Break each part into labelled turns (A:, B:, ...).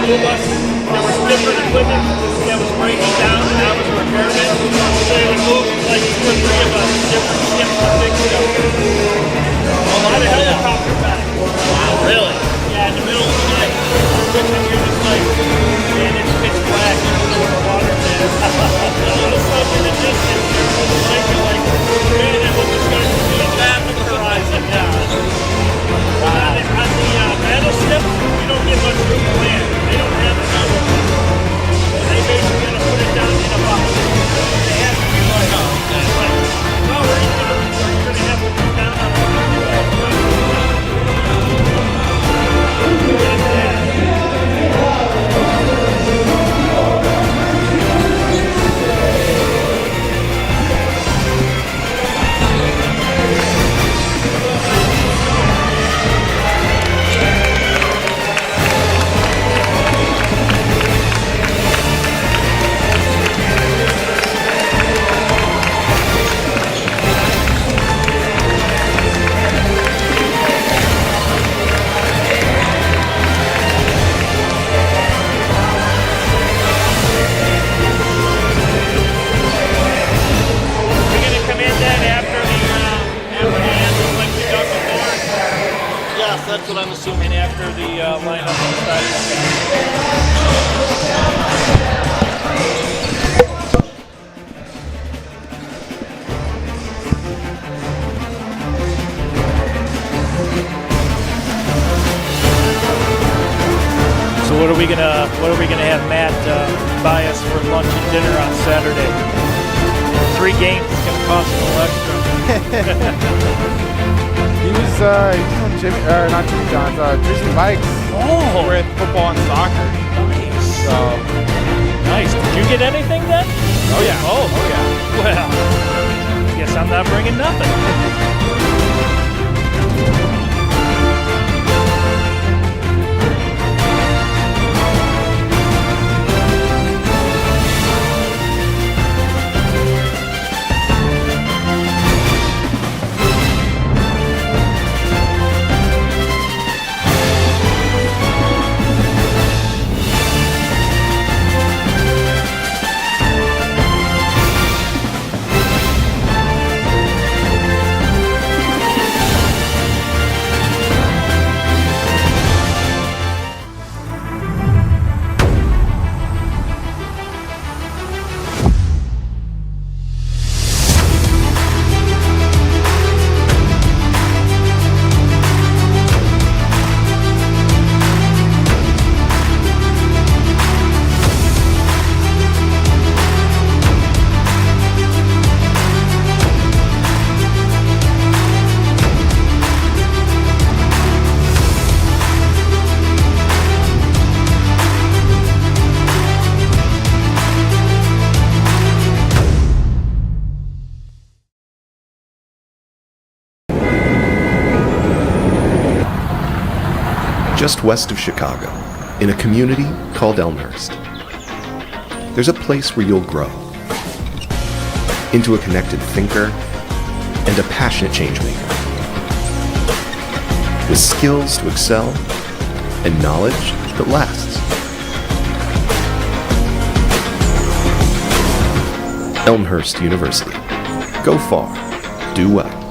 A: move us. There was different equipment that was breaking down, and I was repairing it. So they would move like 2 or 3 of us, different ships to fix stuff. A lot of helicopter back.
B: Wow, really?
A: Yeah, in the middle of the night. You're just like, man, it's pitch black. You don't know where the water is. A little stuff in the distance. You're like, man, I hope this guy's really bad on the horizon. Yeah. On the battleships, you don't get much room to land. They don't have enough. So they basically got to put it down in a box. They have to be like, no, we're going to have to put it down on a box. That's what I'm assuming after the lineup on the side of the sky. So what are we gonna have Matt buy us for lunch and dinner on Saturday? 3 games is gonna cost a little extra.
C: He was on not Jimmy John's, Drizzy Mike's with football and soccer.
A: Nice.
C: So
A: nice. Did you get anything then?
C: Oh yeah. Oh yeah.
A: Well, guess I'm not bringing nothing.
D: Just west of Chicago, in a community called Elmhurst, there's a place where you'll grow into a connected thinker and a passionate changemaker, with skills to excel and knowledge that lasts. Elmhurst University. Go far, do well.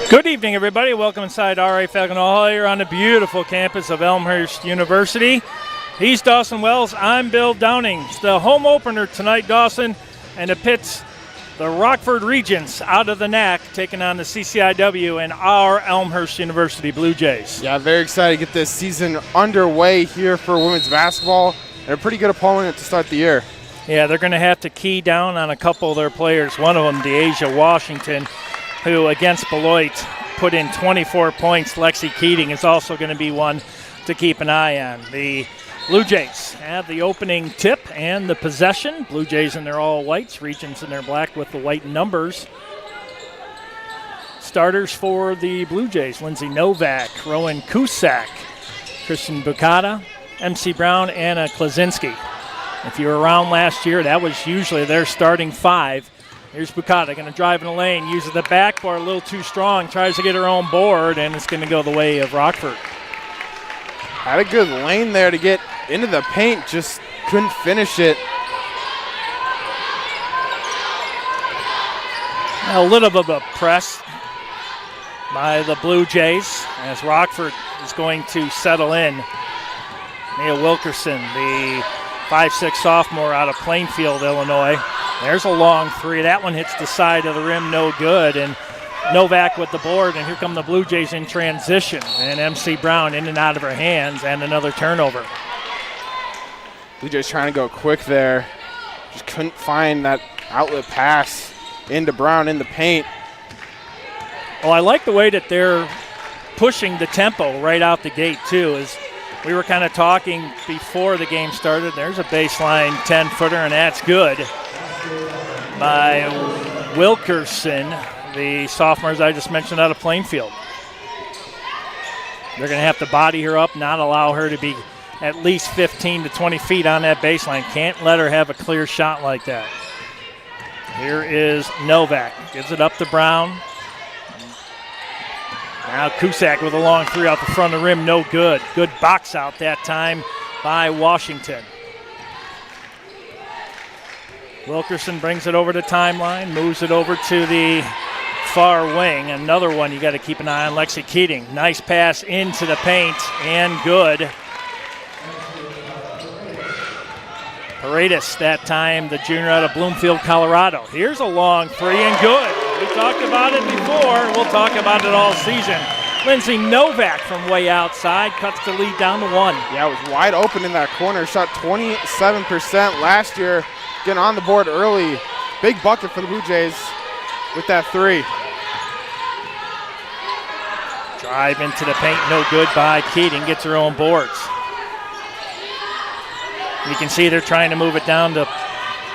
A: Good evening, everybody. Welcome inside R.A. Falcon Hall here on the beautiful campus of Elmhurst University. He's Dawson Wells. I'm Bill Downing. It's the home opener tonight, Dawson, and it pits the Rockford Regents out of the NAC taking on the CCIW and our Elmhurst University Blue Jays.
C: Yeah, very excited to get this season underway here for women's basketball, and a pretty good opponent to start the year.
A: Yeah, they're going to have to key down on a couple of their players. One of them, Deasia Washington, who against Beloit put in 24 points. Lexi Keating is also going to be one to keep an eye on. The Blue Jays have the opening tip and the possession. Blue Jays in their all whites, Regents in their black with the white numbers. Starters for the Blue Jays: Lindsay Novak, Rowan Kusak, Christian Bukata, MC Brown, Anna Klaczynski. If you were around last year, that was usually their starting five. Here's Bukata, going to drive in the lane, uses the backboard a little too strong, tries to get her own board, and it's going to go the way of Rockford.
C: Had a good lane there to get into the paint, just couldn't finish it.
A: A little bit of a press by the Blue Jays as Rockford is going to settle in. Mia Wilkerson, the 5'6" sophomore out of Plainfield, Illinois. There's a long three. That one hits the side of the rim, no good. And Novak with the board, and here come the Blue Jays in transition. And MC Brown in and out of her hands, and another turnover.
C: Blue Jays trying to go quick there. Just couldn't find that outlet pass into Brown in the paint.
A: Well, I like the way that they're pushing the tempo right out the gate, too. As we were kind of talking before the game started, there's a baseline 10-footer, and that's good by Wilkerson, the sophomores I just mentioned out of Plainfield. They're going to have to body her up, not allow her to be at least 15 to 20 feet on that baseline. Can't let her have a clear shot like that. Here is Novak. Gives it up to Brown. Now Kusak with a long three out the front of the rim. No good. Good box out that time by Washington. Wilkerson brings it over the timeline, moves it over to the far wing. Another one you got to keep an eye on, Lexi Keating. Nice pass into the paint, and good. Paredes that time, the junior out of Bloomfield, Colorado. Here's a long three, and good. We talked about it before. We'll talk about it all season. Lindsay Novak from way outside cuts the lead down to one.
C: Yeah, it was wide open in that corner. Shot 27% last year. Getting on the board early. Big bucket for the Blue Jays with that three.
A: Drive into the paint, no good by Keating. Gets her own boards. You can see they're trying to move it down to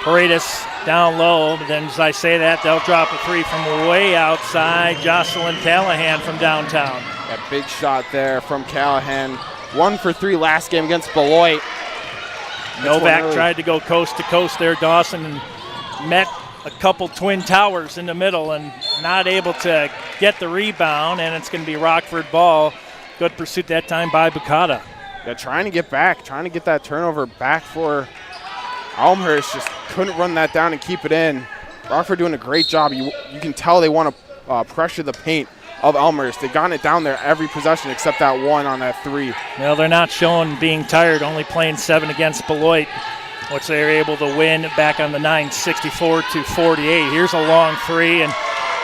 A: Paredes down low. But then as I say that, they'll drop a three from way outside. Jocelyn Callahan from downtown.
C: That big shot there from Callahan. 1 for 3 last game against Beloit.
A: Novak tried to go coast to coast there, Dawson, and met a couple twin towers in the middle and not able to get the rebound, and it's going to be Rockford ball. Good pursuit that time by Bukata.
C: Yeah, trying to get back, trying to get that turnover back for Elmhurst just couldn't run that down and keep it in. Rockford doing a great job. You can tell they want to pressure the paint of Elmhurst. They've gotten it down there every possession except that one on that three.
A: Well, they're not showing being tired, only playing 7 against Beloit, which they were able to win back on the 9, 64-48. Here's a long three, and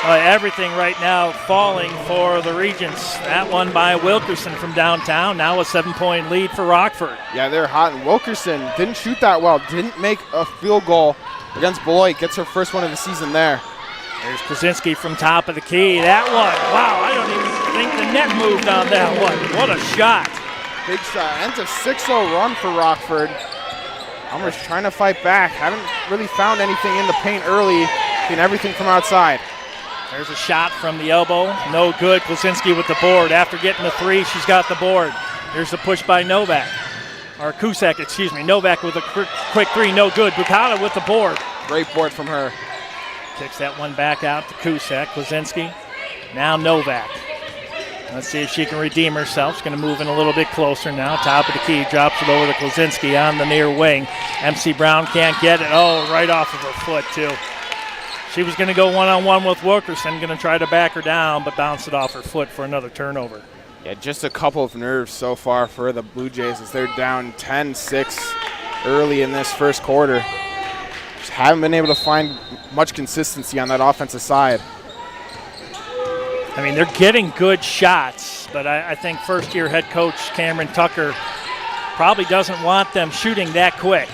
A: everything right now falling for the Regents. That one by Wilkerson from downtown. Now a 7-point lead for Rockford.
C: Yeah, they're hot, and Wilkerson didn't shoot that well, didn't make a field goal against Beloit. Gets her first one of the season there.
A: There's Krasinski from top of the key. That one, wow, I don't even think the net moved on that one. What a shot.
C: Big shot. Ends a 6-0 run for Rockford. Elmhurst trying to fight back. Haven't really found anything in the paint early. Getting everything from outside.
A: There's a shot from the elbow. No good. Krasinski with the board. After getting the three, she's got the board. Here's the push by Novak. Or Cusack, excuse me. Novak with a quick three. No good. Bukata with the board.
C: Great board from her.
A: Kicks that one back out to Cusack. Krasinski. Now Novak. Let's see if she can redeem herself. She's going to move in a little bit closer now. Top of the key. Drops it over to Krasinski on the near wing. MC Brown can't get it. Oh, right off of her foot, too. She was going to go one-on-one with Wilkerson. Going to try to back her down, but bounce it off her foot for another turnover.
C: Yeah, just a couple of nerves so far for the Blue Jays as they're down 10-6 early in this first quarter. Just haven't been able to find much consistency on that offensive side.
A: I mean, they're getting good shots, but I think first-year head coach Cameron Tucker probably doesn't want them shooting that quick.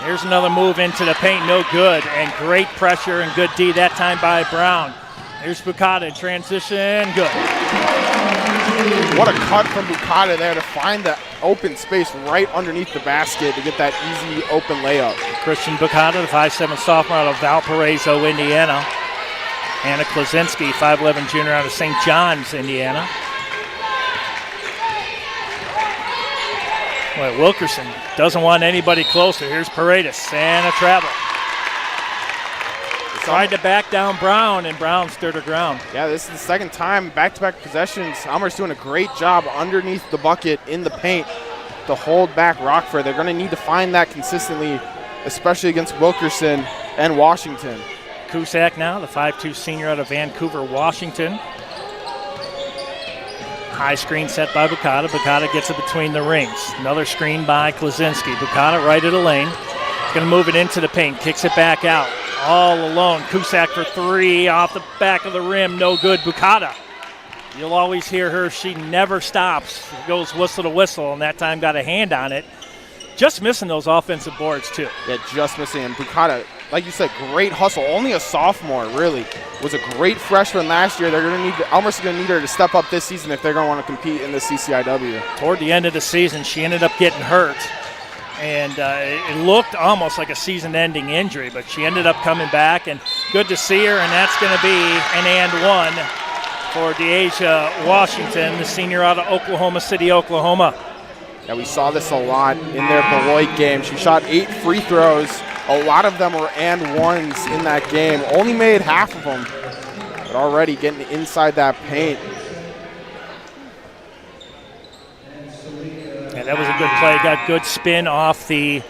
A: Here's another move into the paint, no good, and great pressure and good D that time by Brown. Here's Bukata in transition, good.
C: What a cut from Bukata there to find the open space right underneath the basket to get that easy open layup.
A: Christian Bukata, the 5'7" sophomore out of Valparaiso, Indiana. Anna Klasinski, 5'11" junior out of St. John's, Indiana. Boy, Wilkerson doesn't want anybody closer. Here's Paredes and a travel. Tried to back down Brown, and Brown stood her ground.
C: Yeah, this is the second time back-to-back possessions. Elmhurst doing a great job underneath the bucket in the paint to hold back Rockford. They're going to need to find that consistently, especially against Wilkerson and Washington.
A: Cusack now, the 5'2" senior out of Vancouver, Washington. High screen set by Bukata. Bukata gets it between the rings. Another screen by Klasinski. Bukata right of the lane. He's going to move it into the paint. Kicks it back out. All alone. Cusack for three off the back of the rim. No good. Bukata. You'll always hear her. She never stops. It goes whistle to whistle, and that time got a hand on it. Just missing those offensive boards, too.
C: Yeah, just missing. And Bukata, like you said, great hustle. Only a sophomore, really. Was a great freshman last year. They're going to need Elmhurst is going to need her to step up this season if they're going to want to compete in the CCIW.
A: Toward the end of the season, she ended up getting hurt. And it looked almost like a season-ending injury, but she ended up coming back, and good to see her, and that's going to be an and one for Deasia Washington, the senior out of Oklahoma City, Oklahoma.
C: Yeah, we saw this a lot in their Beloit game. She shot 8 free throws. A lot of them were and ones in that game. Only made half of them, but already getting inside that paint.
A: Yeah, that was a good play. Got good spin off the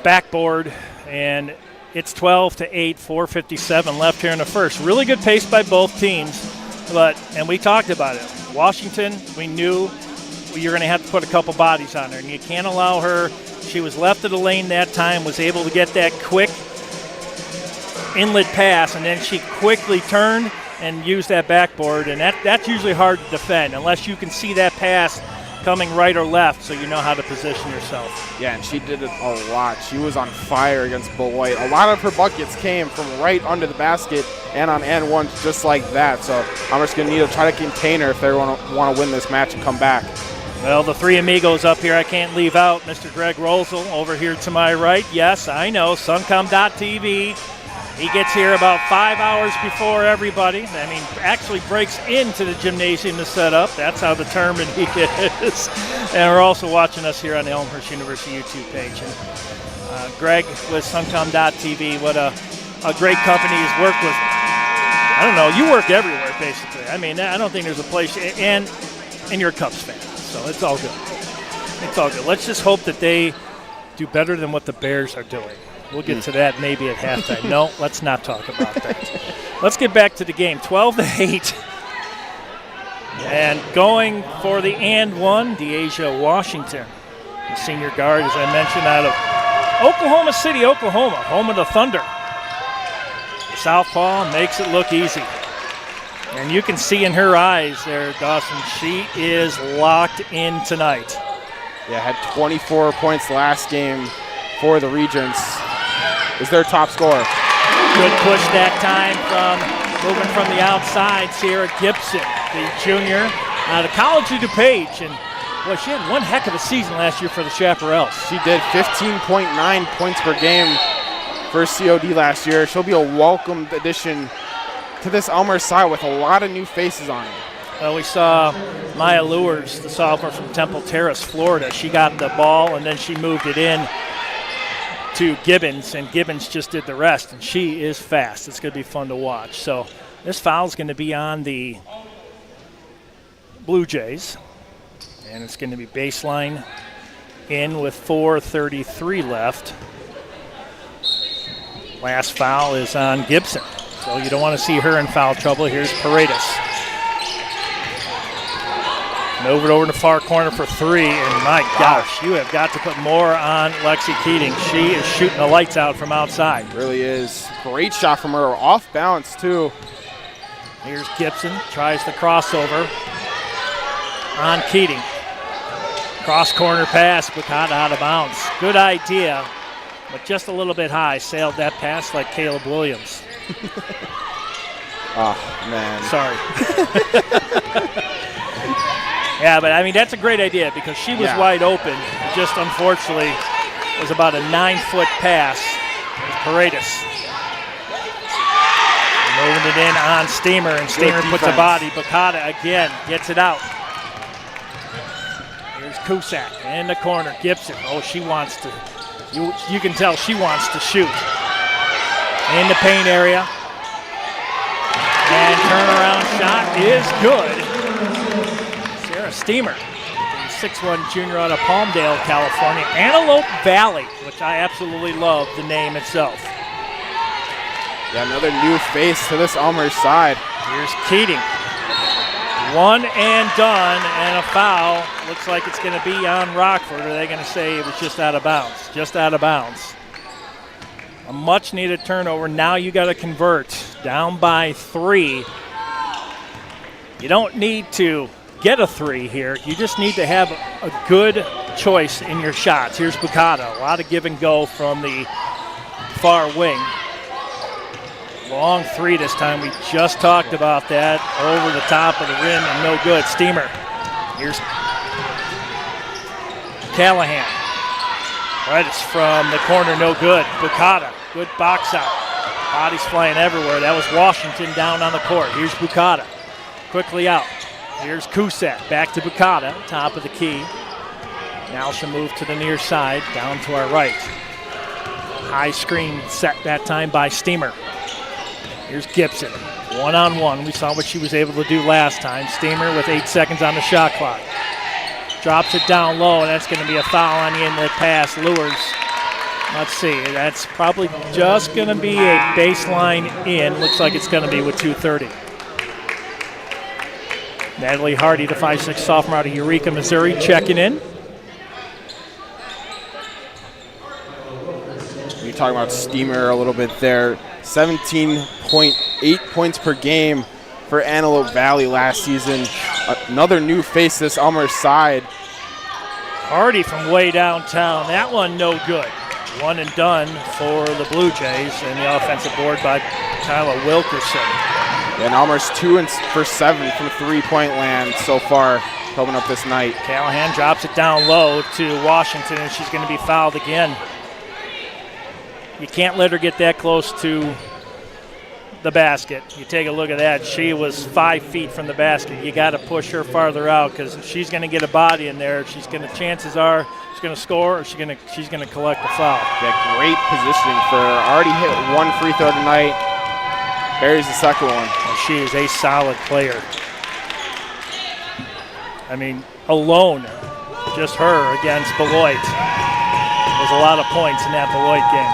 A: backboard, and it's 12-8, 4:57 left here in the first. Really good pace by both teams, and we talked about it. Washington, we knew you're going to have to put a couple bodies on her, and you can't allow her. She was left of the lane that time, was able to get that quick inlet pass, and then she quickly turned and used that backboard, and that's usually hard to defend unless you can see that pass coming right or left, so you know how to position yourself.
C: Yeah, and she did it a lot. She was on fire against Beloit. A lot of her buckets came from right under the basket and on and ones just like that. So I'm just going to need to try to contain her if they want to win this match and come back.
A: Well, the three amigos up here, I can't leave out Mr. Greg Rosel over here to my right. Yes, I know, Suncom.tv. He gets here about 5 hours before everybody. I mean, actually breaks into the gymnasium to set up. That's how determined he is. And we're also watching us here on the Elmhurst University YouTube page. And Greg with Suncom.tv, what a great company he's worked with. I don't know, you work everywhere, basically. I mean, I don't think there's a place, and you're a Cubs fan, so it's all good. It's all good. Let's just hope that they do better than what the Bears are doing. We'll get to that maybe at halftime. No, let's not talk about that. Let's get back to the game. 12-8. And going for the and one, Deasia Washington, the senior guard, as I mentioned, out of Oklahoma City, Oklahoma, home of the Thunder. The southpaw makes it look easy. And you can see in her eyes there, Dawson, she is locked in tonight.
C: Yeah, had 24 points last game for the Regents. Is their top scorer.
A: Good push that time from moving from the outside, Sierra Gibson, the junior out of College of DuPage. And boy, she had one heck of a season last year for the Chaparrals.
C: She did 15.9 points per game for COD last year. She'll be a welcomed addition to this Elmhurst side with a lot of new faces on it.
A: Well, we saw Maya Lewers, the sophomore from Temple Terrace, Florida. She got the ball and then she moved it in to Gibbons, and Gibbons just did the rest, and she is fast. It's going to be fun to watch. So this foul is going to be on the Blue Jays, and it's going to be baseline in with 4:33 left. Last foul is on Gibson, so you don't want to see her in foul trouble. Here's Paredes. Move it over to the far corner for three, and my gosh, you have got to put more on Lexi Keating. She is shooting the lights out from outside.
C: Really is. Great shot from her, off balance too.
A: Here's Gibson, tries the crossover on Keating. Cross corner pass, Bacata out of bounds. Good idea, but just a little bit high. Sailed that pass like Caleb Williams.
C: Oh, man.
A: Sorry. Yeah, but I mean, that's a great idea because she was wide open. It just unfortunately was about a 9-foot pass. Paredes. Moving it in on Steamer, and Steamer puts a body. Bacata again gets it out. Here's Cusack in the corner. Gibson. Oh, she wants to. You can tell she wants to shoot. In the paint area. And turnaround shot is good. Steamer, the 6'1" junior out of Palmdale, California. Antelope Valley, which I absolutely love the name itself.
C: Yeah, another new face to this Elmhurst side.
A: Here's Keating. One and done, and a foul. Looks like it's going to be on Rockford. Are they going to say it was just out of bounds? Just out of bounds. A much-needed turnover. Now you got to convert. Down by 3. You don't need to get a 3 here. You just need to have a good choice in your shots. Here's Bacata. A lot of give and go from the far wing. Long 3 this time. We just talked about that. Over the top of the rim and no good. Steamer. Here's Callahan. Right, it's from the corner, no good. Bacata, good box out. Bodies flying everywhere. That was Washington down on the court. Here's Bacata. Quickly out. Here's Cusack, back to Bacata, top of the key. Now she'll move to the near side, down to our right. High screen set that time by Steamer. Here's Gibson, one-on-one. We saw what she was able to do last time. Steamer with 8 seconds on the shot clock. Drops it down low, and that's going to be a foul on the inlet pass. Lures. Let's see, that's probably just going to be a baseline in. Looks like it's going to be with 2:30. Natalie Hardy, the 5'6" sophomore out of Eureka, Missouri, checking in.
C: You're talking about Steamer a little bit there. 17.8 points per game for Antelope Valley last season. Another new face this Elmhurst side.
A: Hardy from way downtown. That one no good. One and done for the Blue Jays, and the offensive board by Tyler Wilkerson.
C: And Elmhurst 2 for 7 from 3-point land so far coming up this night.
A: Callahan drops it down low to Washington, and she's going to be fouled again. You can't let her get that close to the basket. You take a look at that. She was 5 feet from the basket. You got to push her farther out because she's going to get a body in there. She's going to. Chances are she's going to score, or she's going to collect the foul.
C: Yeah, great positioning for her. Already hit 1 free throw tonight. Buries the second one.
A: And she is a solid player. I mean, alone, just her against Beloit. was a lot of points in that Beloit game.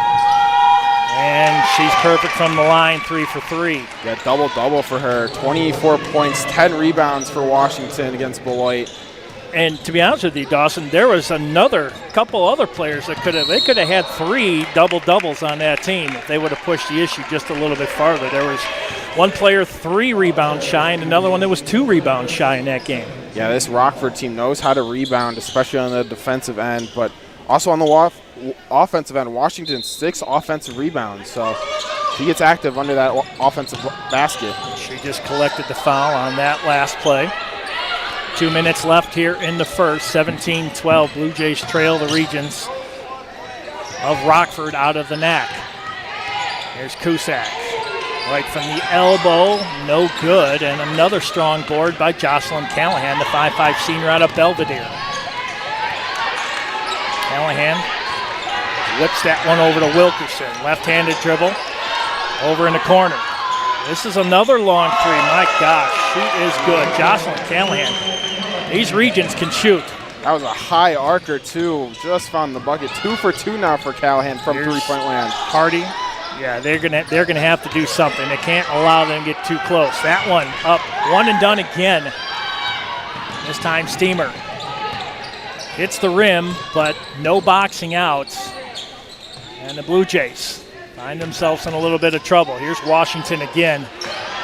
A: And she's perfect from the line, 3 for 3.
C: Yeah, double-double for her. 24 points, 10 rebounds for Washington against Beloit.
A: And to be honest with you, Dawson, there was couple other players that could have had 3 double-doubles on that team if they would have pushed the issue just a little bit farther. There was one player 3 rebounds shy and another one that was 2 rebounds shy in that game.
C: Yeah, this Rockford team knows how to rebound, especially on the defensive end, but also on the offensive end. Washington 6 offensive rebounds, so he gets active under that offensive basket.
A: She just collected the foul on that last play. 2 minutes left here in the first. 17-12. Blue Jays trail the Regents of Rockford out of the NAC. Here's Cusack. Right from the elbow, no good. And another strong board by Jocelyn Callahan, the 5'5 senior out of Belvedere. Callahan whips that one over to Wilkerson. Left-handed dribble over in the corner. This is another long 3. My gosh, she is good. Jocelyn Callahan. These Regents can shoot.
C: That was a high arcer, too. Just found the bucket. 2 for 2 now for Callahan from three-point land.
A: Hardy. Yeah, they're gonna have to do something. They can't allow them to get too close. That one up, 1 and done again. This time Steamer hits the rim, but no boxing out. And the Blue Jays find themselves in a little bit of trouble. Here's Washington again,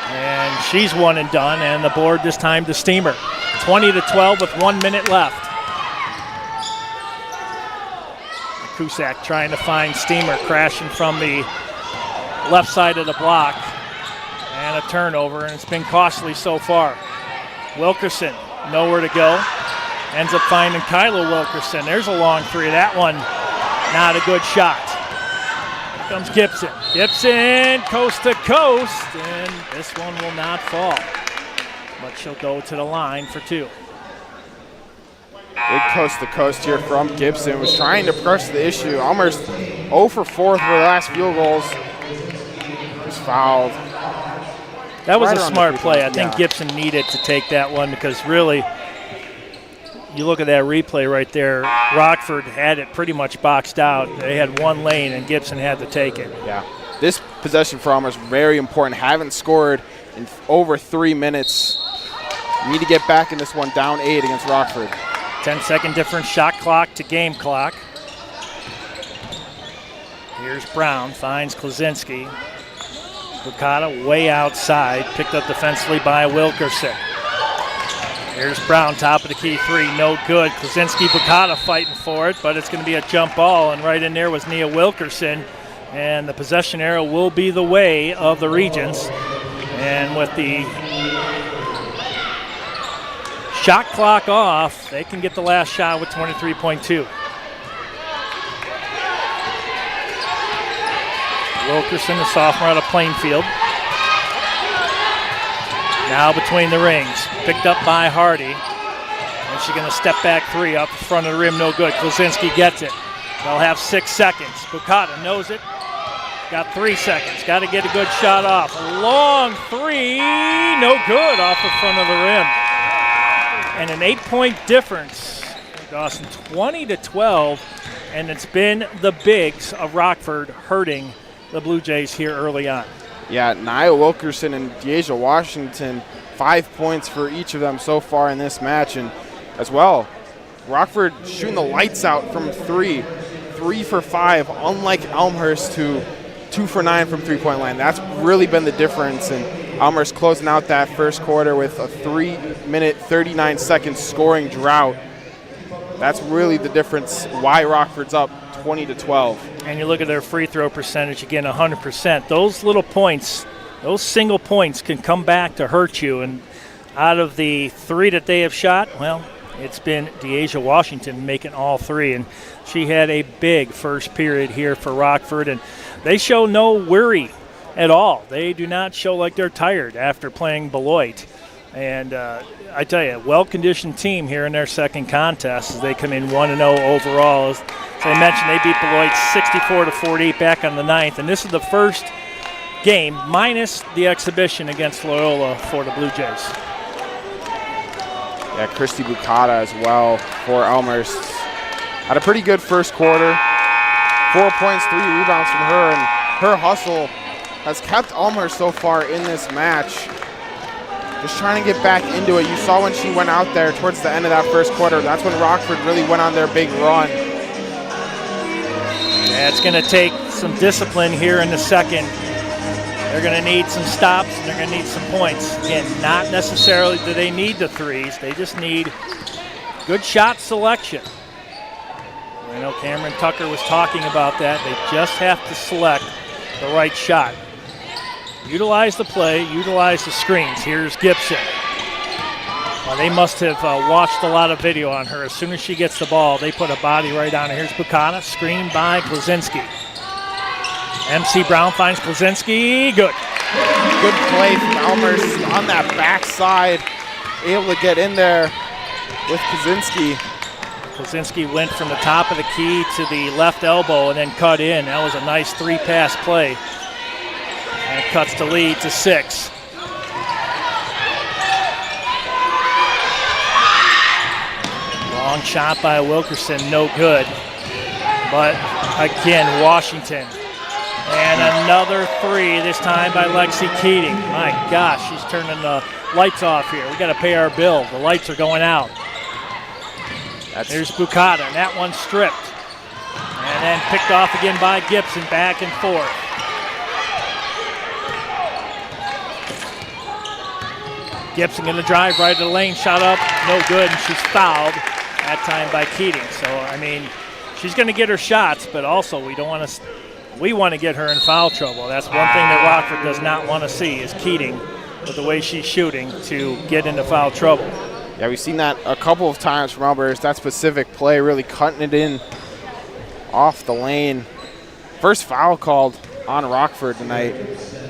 A: and she's 1 and done, and the board this time to Steamer. 20-12 with 1 minute left. Cusack trying to find Steamer, crashing from the left side of the block, and a turnover, and it's been costly so far. Wilkerson, nowhere to go. Ends up finding Kyla Wilkerson. There's a long 3. That one, not a good shot. Here comes Gibson. Gibson, coast to coast, and this one will not fall. But she'll go to the line for 2.
C: Big coast to coast here from Gibson. Was trying to press the issue. Elmhurst 0 for 4 for the last field goals. Was fouled.
A: That was
C: Right
A: a
C: around
A: smart
C: the
A: play. I
C: yeah.
A: think Gibson needed to take that one because really, you look at that replay right there, Rockford had it pretty much boxed out. They had 1 lane and Gibson had to take it.
C: Yeah. This possession for Elmhurst very important. Haven't scored in over 3 minutes. Need to get back in this one, down 8 against Rockford.
A: 10-second difference, shot clock to game clock. Here's Brown, finds Klaczynski. Bukata way outside, picked up defensively by Wilkerson. Here's Brown, top of the key 3, no good. Klaczynski, Bukata fighting for it, but it's going to be a jump ball, and right in there was Nia Wilkerson. And the possession arrow will be the way of the Regents. And with the shot clock off, they can get the last shot with 23.2. Wilkerson, the sophomore out of Plainfield. Now between the rings, picked up by Hardy. And she's going to step back 3 up in front of the rim, no good. Klaczynski gets it. They'll have 6 seconds. Bukata knows it. Got 3 seconds. Got to get a good shot off. A long 3, no good off the front of the rim. And an 8-point difference. Dawson, 20-12, and it's been the bigs of Rockford hurting the Blue Jays here early on.
C: Yeah, Nia Wilkerson and Deasia Washington, 5 points for each of them so far in this match. And as well, Rockford shooting the lights out from 3, 3 for 5, unlike Elmhurst, who 2 for 9 from three-point line. That's really been the difference. And Elmhurst closing out that first quarter with a 3-minute, 39-second scoring drought. That's really the difference why Rockford's up 20-12.
A: And you look at their free throw percentage, again, 100%. Those little points, those single points can come back to hurt you. And out of the 3 that they have shot, well, it's been Deasia Washington making all 3. And she had a big first period here for Rockford. And they show no worry at all. They do not show like they're tired after playing Beloit. And I tell you, well-conditioned team here in their second contest as they come in 1-0 overall. As I mentioned, they beat Beloit 64-48 back on the 9th. And this is the first game minus the exhibition against Loyola for the Blue Jays.
C: Yeah, Christy Bukata as well for Elmhurst. Had a pretty good first quarter. 4 points, 3 rebounds from her, and her hustle has kept Elmhurst so far in this match. Just trying to get back into it. You saw when she went out there towards the end of that first quarter, that's when Rockford really went on their big run.
A: Yeah, it's going to take some discipline here in the second. They're going to need some stops, and they're going to need some points. Again, not necessarily do they need the threes. They just need good shot selection. I know Cameron Tucker was talking about that. They just have to select the right shot. Utilize the play, utilize the screens. Here's Gibson. Well, they must have watched a lot of video on her. As soon as she gets the ball, they put a body right on her. Here's Bukata, screened by Klaczynski. MC Brown finds Klaczynski. Good.
C: Good play from Elmhurst on that backside. Able to get in there with Klaczynski.
A: Klaczynski went from the top of the key to the left elbow and then cut in. That was a nice 3-pass play. And it cuts the lead to 6. Long shot by Wilkerson, no good. But again, Washington. And another 3, this time by Lexi Keating. My gosh, she's turning the lights off here. We got to pay our bill. The lights are going out. There's Bukata, and that one stripped. And then picked off again by Gibson, back and forth. Gibson going to drive right to the lane, shot up, no good, and she's fouled, that time by Keating. So, I mean, she's going to get her shots, but also we want to get her in foul trouble. That's one thing that Rockford does not want to see is Keating, with the way she's shooting, to get into foul trouble.
C: Yeah, we've seen that a couple of times from Elmhurst, that specific play, really cutting it in off the lane. First foul called on Rockford tonight.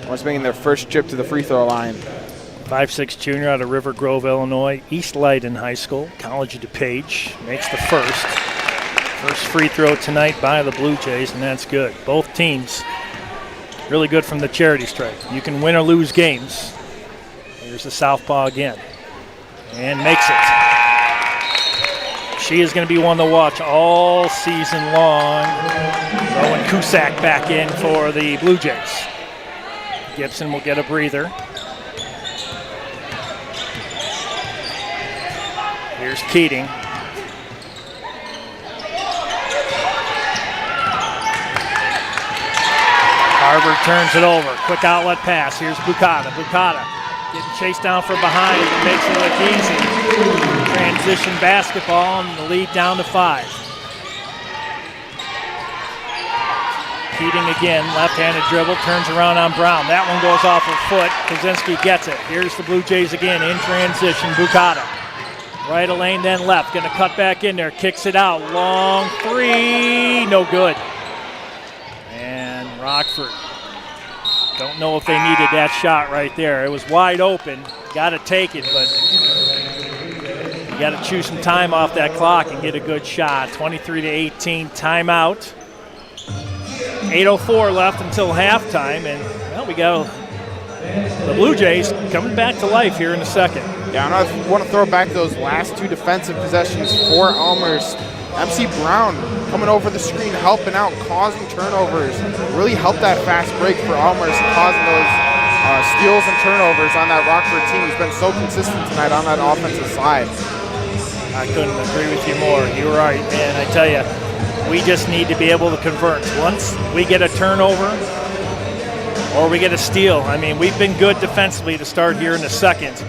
C: Almost making their first trip to the free throw line.
A: 5'6" junior out of River Grove, Illinois. East Leiden High School, College of DuPage, makes the first. First free throw tonight by the Blue Jays, and that's good. Both teams really good from the charity stripe. You can win or lose games. Here's the southpaw again. And makes it. She is going to be one to watch all season long. Rowan Cusack back in for the Blue Jays. Gibson will get a breather. Here's Keating. Harvard turns it over. Quick outlet pass. Here's Bukata. Bukata getting chased down from behind. It makes it look easy. Transition basketball and the lead down to 5. Keating again, left-handed dribble, turns around on Brown. That one goes off her foot. Klaczynski gets it. Here's the Blue Jays again in transition. Bukata. Right of lane, then left. Going to cut back in there. Kicks it out. Long 3. No good. And Rockford. Don't know if they needed that shot right there. It was wide open. Got to take it, but you got to chew some time off that clock and get a good shot. 23-18 timeout. 8:04 left until halftime, and well, we got the Blue Jays coming back to life here in the second.
C: Yeah, and I want to throw back those last 2 defensive possessions for Elmhurst. MC Brown coming over the screen, helping out, causing turnovers. Really helped that fast break for Elmhurst, causing those steals and turnovers on that Rockford team who's been so consistent tonight on that offensive side.
A: I couldn't agree with you more. You're right, man. I tell you, we just need to be able to convert. Once we get a turnover or we get a steal, I mean, we've been good defensively to start here in the second.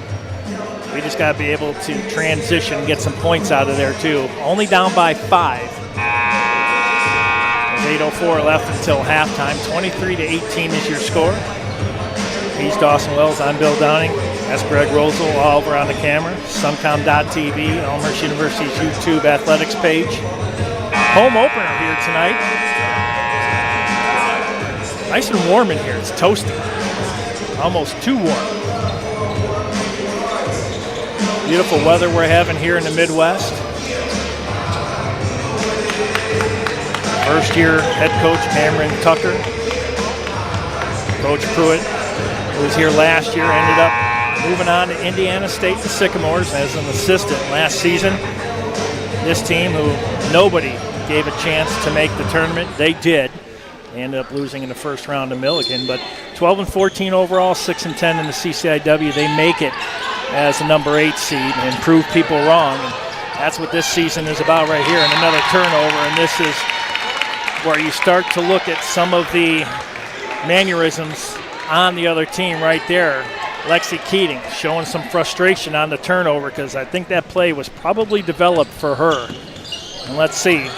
A: We just got to be able to transition and get some points out of there, too. Only down by 5. There's 8:04 left until halftime. 23-18 is your score. He's Dawson Wells. I'm Bill Downing. That's Greg Rosel all over on the camera. Suncom.tv, Elmhurst University's YouTube athletics page. Home opener here tonight. Nice and warm in here. It's toasty. Almost too warm. Beautiful weather we're having here in the Midwest. First year head coach Cameron Tucker. Coach Pruitt, who was here last year, ended up moving on to Indiana State, the Sycamores, as an assistant last season. This team, who nobody gave a chance to make the tournament. They did. They ended up losing in the first round to Milligan, but 12-14 overall, 6-10 in the CCIW. They make it as the number 8 seed and prove people wrong. And that's what this season is about right here. And another turnover, and this is where you start to look at some of the mannerisms on the other team right there. Lexi Keating showing some frustration on the turnover because I think that play was probably developed for her. And let's see.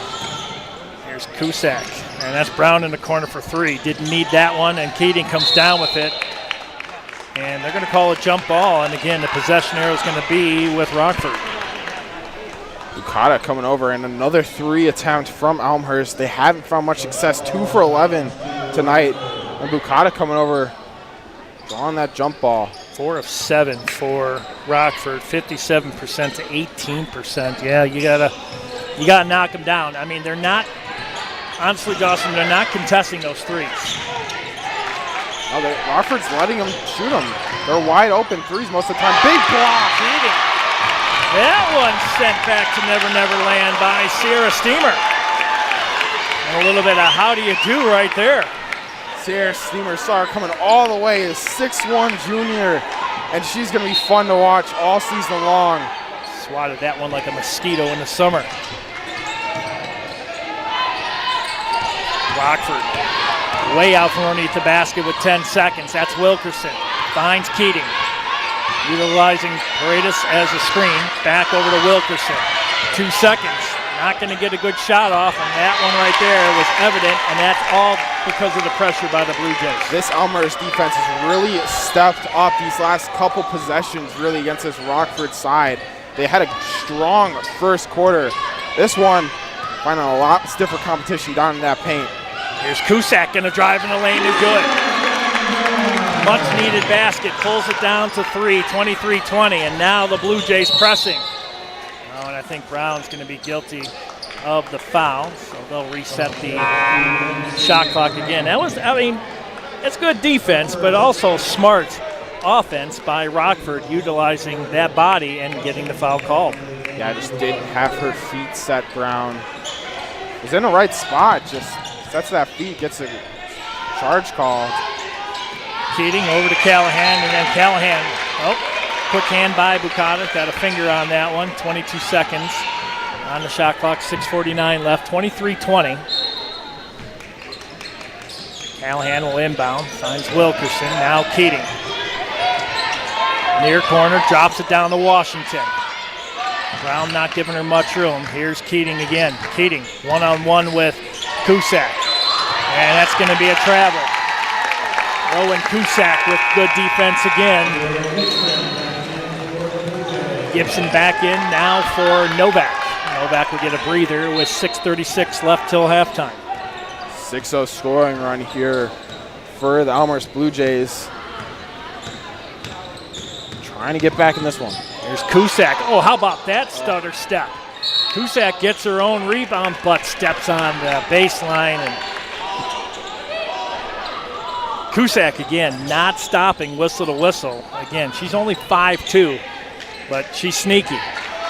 A: Here's Cusack, and that's Brown in the corner for 3. Didn't need that one, and Keating comes down with it. And they're going to call a jump ball, and again, the possession arrow is going to be with Rockford.
C: Bukata coming over, and another 3 attempt from Elmhurst. They haven't found much success. 2 for 11 tonight. And Bukata coming over, drawing that jump ball.
A: 4 of 7 for Rockford, 57% to 18%. Yeah, you gotta knock them down. I mean, they're not, honestly, Dawson, they're not contesting those threes.
C: No, Rockford's letting them shoot them. They're wide open threes most of the time. Big block.
A: That one sent back to Never Never Land by Sierra Steamer. And a little bit of how do you do right there.
C: Sierra Steamer saw her coming all the way, a 6'1" junior, and she's going to be fun to watch all season long.
A: Swatted that one like a mosquito in the summer. Rockford way out from underneath the basket with 10 seconds. That's Wilkerson. Finds Keating. Utilizing Paredes as a screen. Back over to Wilkerson. 2 seconds. Not going to get a good shot off, and that one right there was evident, and that's all because of the pressure by the Blue Jays.
C: This Elmhurst defense has really stepped up these last couple possessions really against this Rockford side. They had a strong first quarter. This one finding a lot stiffer competition down in that paint.
A: Here's Cusack going to drive in the lane and good. Much needed basket, pulls it down to 3, 23-20, and now the Blue Jays pressing. Oh, and I think Brown's going to be guilty of the foul, so they'll reset the shot clock again. That was, I mean, it's good defense, but also smart offense by Rockford, utilizing that body and getting the foul called.
C: Yeah, just didn't have her feet set. Brown was in the right spot, just sets that feet, gets a charge called.
A: Keating over to Callahan, and then Callahan, quick hand by Bukata, got a finger on that one. 22 seconds on the shot clock, 6:49 left, 23-20. Callahan will inbound, finds Wilkerson, now Keating. Near corner, drops it down to Washington. Brown not giving her much room. Here's Keating again. Keating one-on-one with Cusack. And that's going to be a travel. Rowan Cusack with good defense again. Gibson back in now for Novak. Novak will get a breather with 6:36 left till halftime.
C: 6-0 scoring run here for the Elmhurst Blue Jays. Trying to get back in this one.
A: There's Cusack. Oh, how about that stutter step? Cusack gets her own rebound, but steps on the baseline. And Cusack, again, not stopping whistle to whistle. Again, she's only 5'2", but she's sneaky,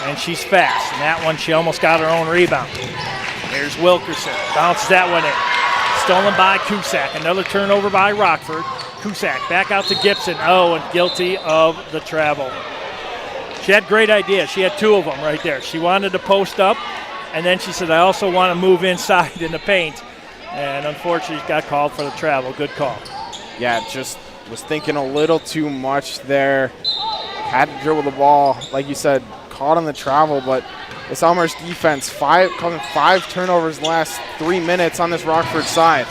A: and she's fast. And that one, she almost got her own rebound. Here's Wilkerson. Bounces that one in. Stolen by Cusack. Another turnover by Rockford. Cusack back out to Gibson. Oh, and guilty of the travel. She had great ideas. She had 2 of them right there. She wanted to post up, and then she said, I also want to move inside in the paint. And unfortunately, she got called for the travel. Good call.
C: Yeah, just was thinking a little too much there. Had to dribble the ball, like you said, caught on the travel, but this Elmhurst defense, causing 5 turnovers in the last 3 minutes on this Rockford side.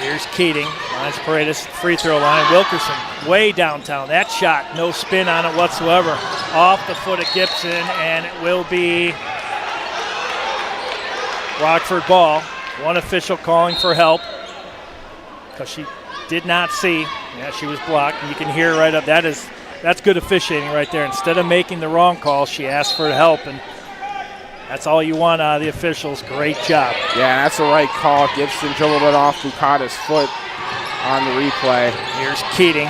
A: Here's Keating, lines Paredes, free throw line. Wilkerson, way downtown. That shot, no spin on it whatsoever. Off the foot of Gibson, and it will be Rockford ball. One official calling for help because she did not see. Yeah, she was blocked. And you can hear right up. That's good officiating right there. Instead of making the wrong call, she asked for help, and that's all you want out of the officials. Great job.
C: Yeah, that's the right call. Gibson dribbled it off Bukata's foot on the replay.
A: Here's Keating.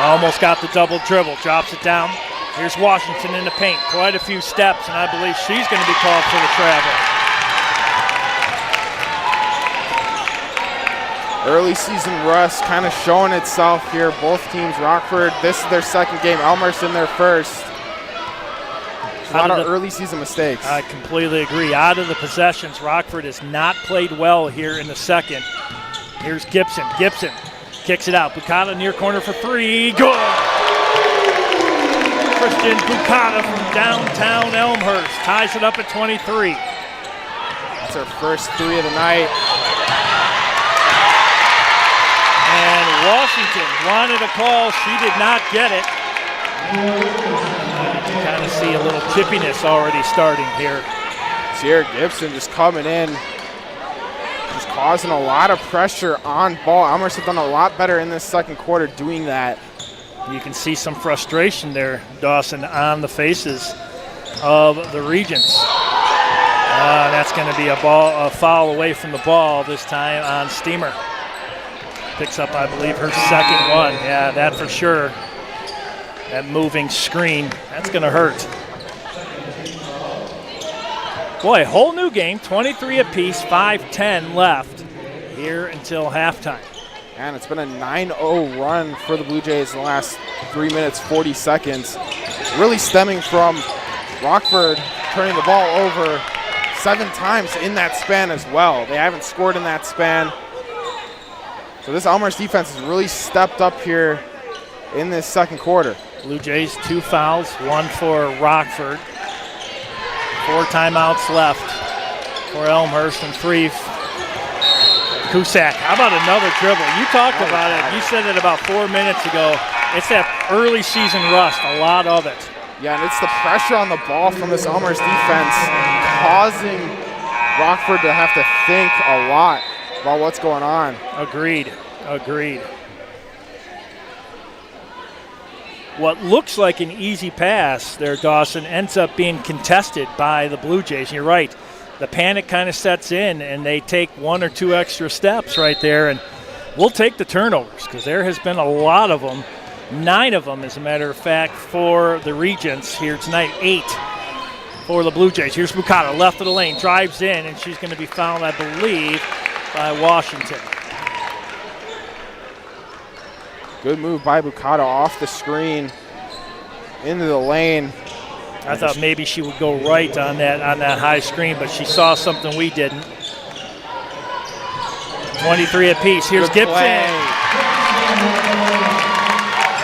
A: Almost got the double dribble. Drops it down. Here's Washington in the paint. Quite a few steps, and I believe she's going to be called for the travel.
C: Early season rust kind of showing itself here. Both teams, Rockford, this is their second game. Elmhurst in their first. A lot of early season mistakes.
A: I completely agree. Out of the possessions, Rockford has not played well here in the second. Here's Gibson. Gibson kicks it out. Bucata near corner for three. Good! Christian Bucata from downtown Elmhurst ties it up at 23.
C: That's her first three of the night.
A: And Washington wanted a call. She did not get it. You kind of see a little chippiness already starting here.
C: Sierra Gibson just coming in, just causing a lot of pressure on ball. Elmhurst have done a lot better in this second quarter doing that.
A: You can see some frustration there, Dawson, on the faces of the Regents. That's going to be a foul away from the ball this time on Steamer. Picks up, I believe, her second one. Yeah, that for sure. That moving screen, that's going to hurt. Boy, whole new game, 23 apiece, 5:10 left here until halftime.
C: And it's been a 9-0 run for the Blue Jays in the last 3 minutes, 40 seconds. Really stemming from Rockford turning the ball over 7 times in that span as well. They haven't scored in that span. So this Elmhurst defense has really stepped up here in this second quarter.
A: Blue Jays, 2 fouls, 1 for Rockford. 4 timeouts left for Elmhurst and 3 Cusack. How about another dribble? You talked about it. You said it about 4 minutes ago. It's that early season rust, a lot of it.
C: Yeah, and it's the pressure on the ball from this Elmhurst defense causing Rockford to have to think a lot about what's going on.
A: Agreed. What looks like an easy pass there, Dawson, ends up being contested by the Blue Jays. You're right. The panic kind of sets in, and they take 1 or 2 extra steps right there, and we'll take the turnovers because there has been a lot of them. 9 of them, as a matter of fact, for the Regents here tonight. 8 for the Blue Jays. Here's Bucata, left of the lane, drives in, and she's going to be fouled, I believe, by Washington.
C: Good move by Bucata off the screen into the lane.
A: I thought maybe she would go right on that high screen, but she saw something we didn't. 23 apiece. Here's
C: Good
A: Gibson.
C: play.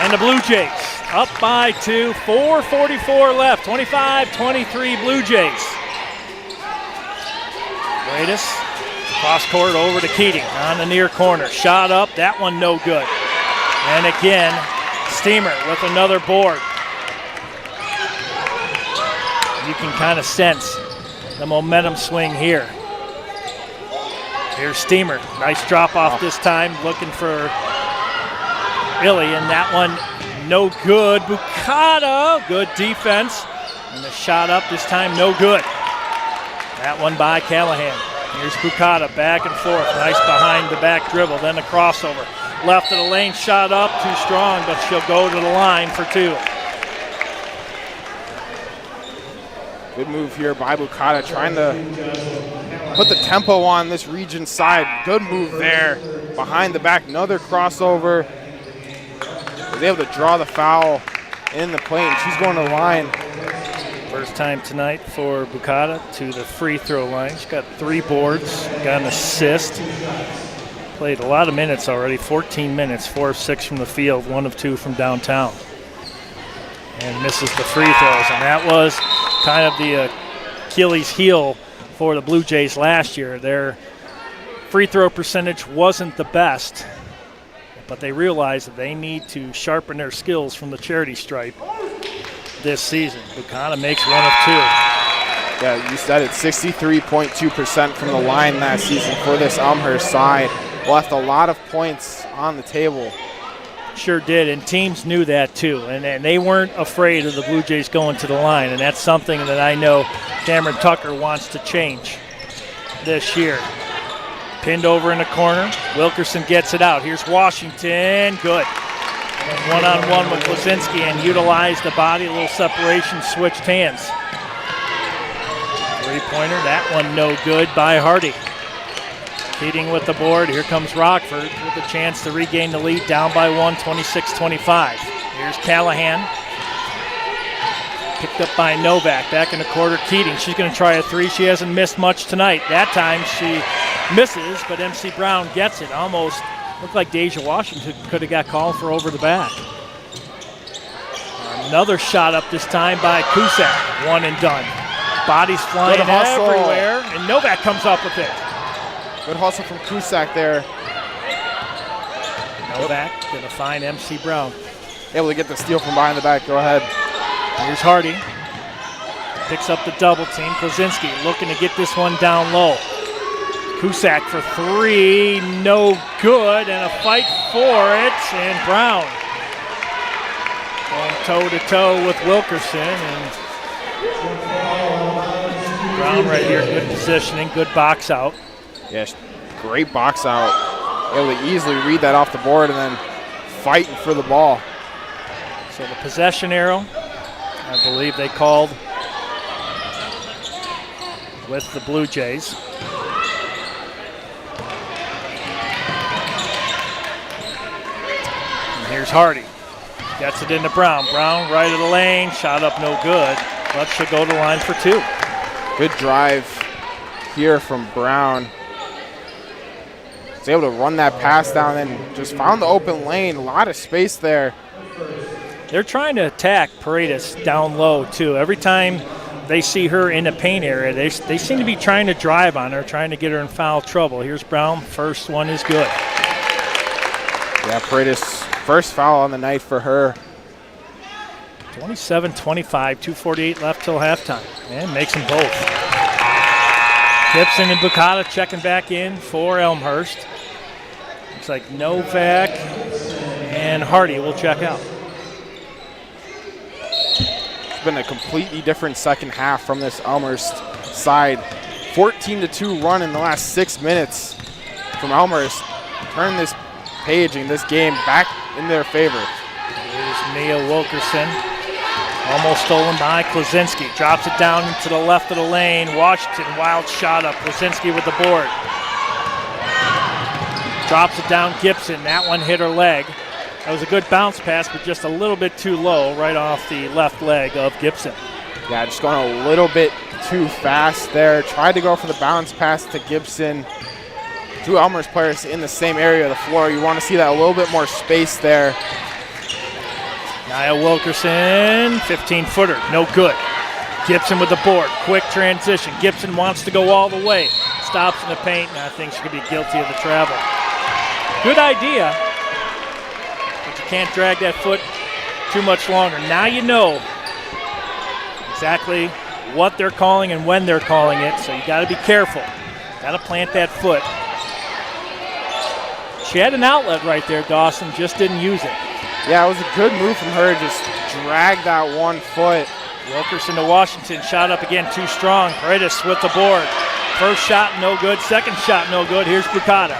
A: And the Blue Jays up by 2. 4:44 left. 25-23 Blue Jays. Radis cross court over to Keating on the near corner. Shot up. That one no good. And again, Steamer with another board. You can kind of sense the momentum swing here. Here's Steamer. Nice drop off this time, looking for Illy, and that one no good. Bucata, good defense. And the shot up this time, no good. That one by Callahan. Here's Bucata, back and forth. Nice behind the back dribble, then the crossover. Left of the lane, shot up, too strong, but she'll go to the line for 2.
C: Good move here by Bucata, trying to put the tempo on this region side. Good move there, behind the back, another crossover. Was able to draw the foul in the plane. She's going to the line.
A: First time tonight for Bucata to the free throw line. She's got 3 boards, got an assist. Played a lot of minutes already, 14 minutes, 4 of 6 from the field, 1 of 2 from downtown. And misses the free throws, and that was kind of the Achilles heel for the Blue Jays last year. Their free throw percentage wasn't the best, but they realized that they need to sharpen their skills from the charity stripe this season. Bucata makes 1 of 2.
C: Yeah, you said it, 63.2% from the line last season for this Elmhurst side. Left a lot of points on the table.
A: Sure did, and teams knew that too, and they weren't afraid of the Blue Jays going to the line, and that's something that I know Cameron Tucker wants to change this year. Pinned over in the corner, Wilkerson gets it out. Here's Washington, good. One-on-one with Blazinski and utilized the body, a little separation, switched hands. Three-pointer, that one no good by Hardy. Keating with the board. Here comes Rockford with a chance to regain the lead, down by 1, 26-25. Here's Callahan. Picked up by Novak. Back in the quarter, Keating. She's going to try a three. She hasn't missed much tonight. That time she misses, but MC Brown gets it. Almost looked like Deja Washington could have got called for over the back. Another shot up this time by Cusack. One and done. Bodies flying everywhere, and Novak comes up with it.
C: Good hustle from Cusack there.
A: Novak going to find MC Brown.
C: Able to get the steal from behind the back. Go ahead.
A: Here's Hardy. Picks up the double team. Kozinski looking to get this one down low. Cusack for three. No good. And a fight for it. And Brown going toe-to-toe with Wilkerson. And Brown right here. Good positioning. Good box out.
C: Yes, great box out. Able to easily read that off the board and then fighting for the ball.
A: So the possession arrow, I believe they called with the Blue Jays. And here's Hardy. Gets it into Brown. Brown right of the lane. Shot up no good. But she'll go to line for two.
C: Good drive here from Brown. Was able to run that pass down and just found the open lane. A lot of space there.
A: They're trying to attack Paredes down low, too. Every time they see her in the paint area, they seem to be trying to drive on her, trying to get her in foul trouble. Here's Brown. First one is good.
C: Yeah, Paredes, first foul on the night for her.
A: 27-25, 2:48 left till halftime. And makes them both. Gibson and Bukata checking back in for Elmhurst. Looks like Novak and Hardy will check out.
C: It's been a completely different second half from this Elmhurst side. 14-2 run in the last 6 minutes from Elmhurst. Turn this page in this game back in their favor.
A: Here's Mia Wilkerson. Almost stolen by Klosinski. Drops it down into the left of the lane. Washington, wild shot up. Klosinski with the board. Drops it down Gibson. That one hit her leg. That was a good bounce pass, but just a little bit too low right off the left leg of Gibson.
C: Yeah, just going a little bit too fast there. Tried to go for the bounce pass to Gibson. Two Elmhurst players in the same area of the floor. You want to see that a little bit more space there.
A: Nia Wilkerson, 15-footer, no good. Gibson with the board, quick transition. Gibson wants to go all the way. Stops in the paint, and I think she could be guilty of the travel. Good idea, but you can't drag that foot too much longer. Now you know exactly what they're calling and when they're calling it, so you got to be careful. Got to plant that foot. She had an outlet right there, Dawson, just didn't use it.
C: Yeah, it was a good move from her. Just drag that 1 foot.
A: Wilkerson to Washington. Shot up again, too strong. Paredes with the board. First shot, no good. Second shot, no good. Here's Bukata.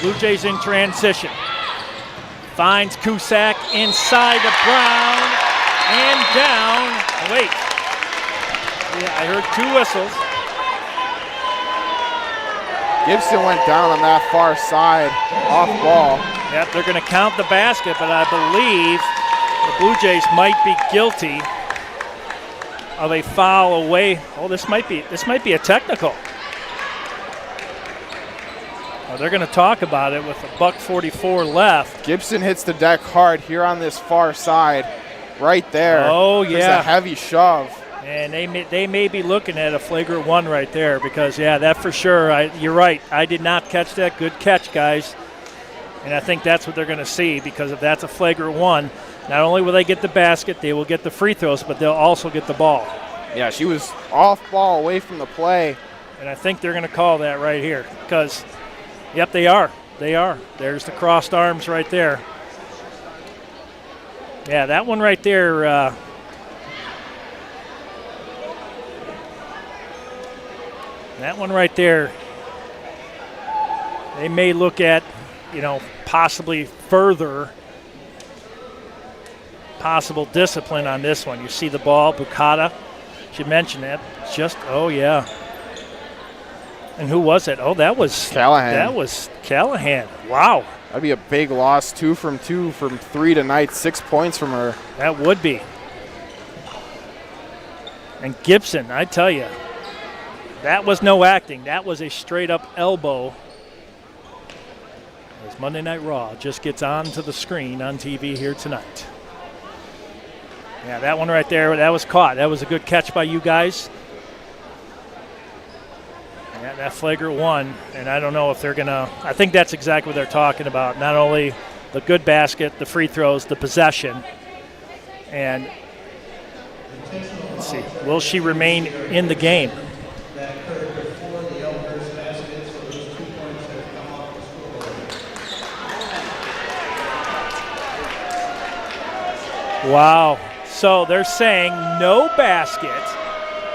A: Blue Jays in transition. Finds Cusack inside the Brown. And down. Wait. Yeah, I heard 2 whistles.
C: Gibson went down on that far side, off ball.
A: Yep, they're going to count the basket, but I believe the Blue Jays might be guilty of a foul away. Oh, this might be a technical. Oh, they're going to talk about it with $1:44 left.
C: Gibson hits the deck hard here on this far side, right there.
A: Oh, yeah.
C: There's a heavy shove.
A: And they may be looking at a flagrant 1 right there because, yeah, that for sure. You're right. I did not catch that. Good catch, guys. And I think that's what they're going to see because if that's a flagrant 1, not only will they get the basket, they will get the free throws, but they'll also get the ball.
C: Yeah, she was off ball away from the play.
A: And I think they're going to call that right here because, yep, they are. They are. There's the crossed arms right there. Yeah, that one right there. That one right there, they may look at, possibly further possible discipline on this one. You see the ball, Bukata, she mentioned that. Just, oh yeah. And who was it? Oh, that was
C: Callahan.
A: That was Callahan. Wow.
C: That'd be a big loss. 2 from 2 from 3 tonight. 6 points from her.
A: That would be. And Gibson, I tell you, that was no acting. That was a straight-up elbow. As Monday Night Raw just gets onto the screen on TV here tonight. Yeah, that one right there, that was caught. That was a good catch by you guys. Yeah, that flagrant one, and I don't know if they're going to – I think that's exactly what they're talking about. Not only the good basket, the free throws, the possession. And let's see, will she remain in the game? Wow. So they're saying no basket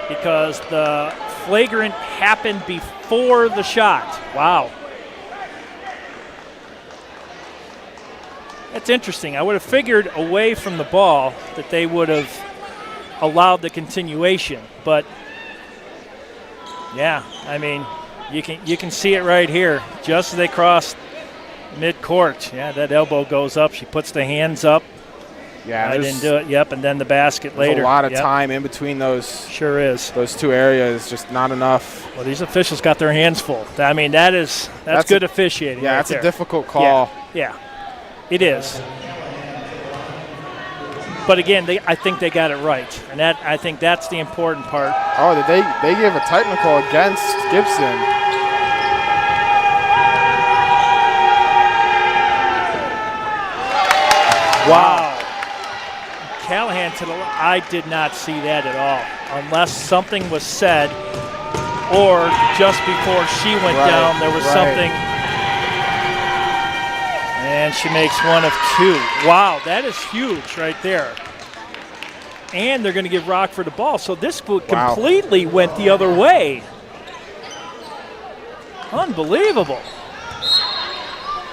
A: because the flagrant happened before the shot. Wow. That's interesting. I would have figured away from the ball that they would have allowed the continuation. But, yeah, I mean, you can see it right here. Just as they cross midcourt. Yeah, that elbow goes up. She puts the hands up.
C: Yeah,
A: I didn't do it. Yep, and then the basket later.
C: A lot of time in between those.
A: Sure is.
C: Those two areas, just not enough.
A: Well, these officials got their hands full. I mean, that's good officiating.
C: Yeah,
A: right
C: that's
A: there.
C: a difficult call.
A: Yeah, it is. But again, I think they got it right, and I think that's the important part.
C: Oh, they gave a technical against Gibson.
A: Wow. Callahan I did not see that at all, unless something was said or just before she went down there was something. And she makes 1 of 2. Wow, that is huge right there. And they're going to give Rockford the ball. So this completely went the other way. Unbelievable.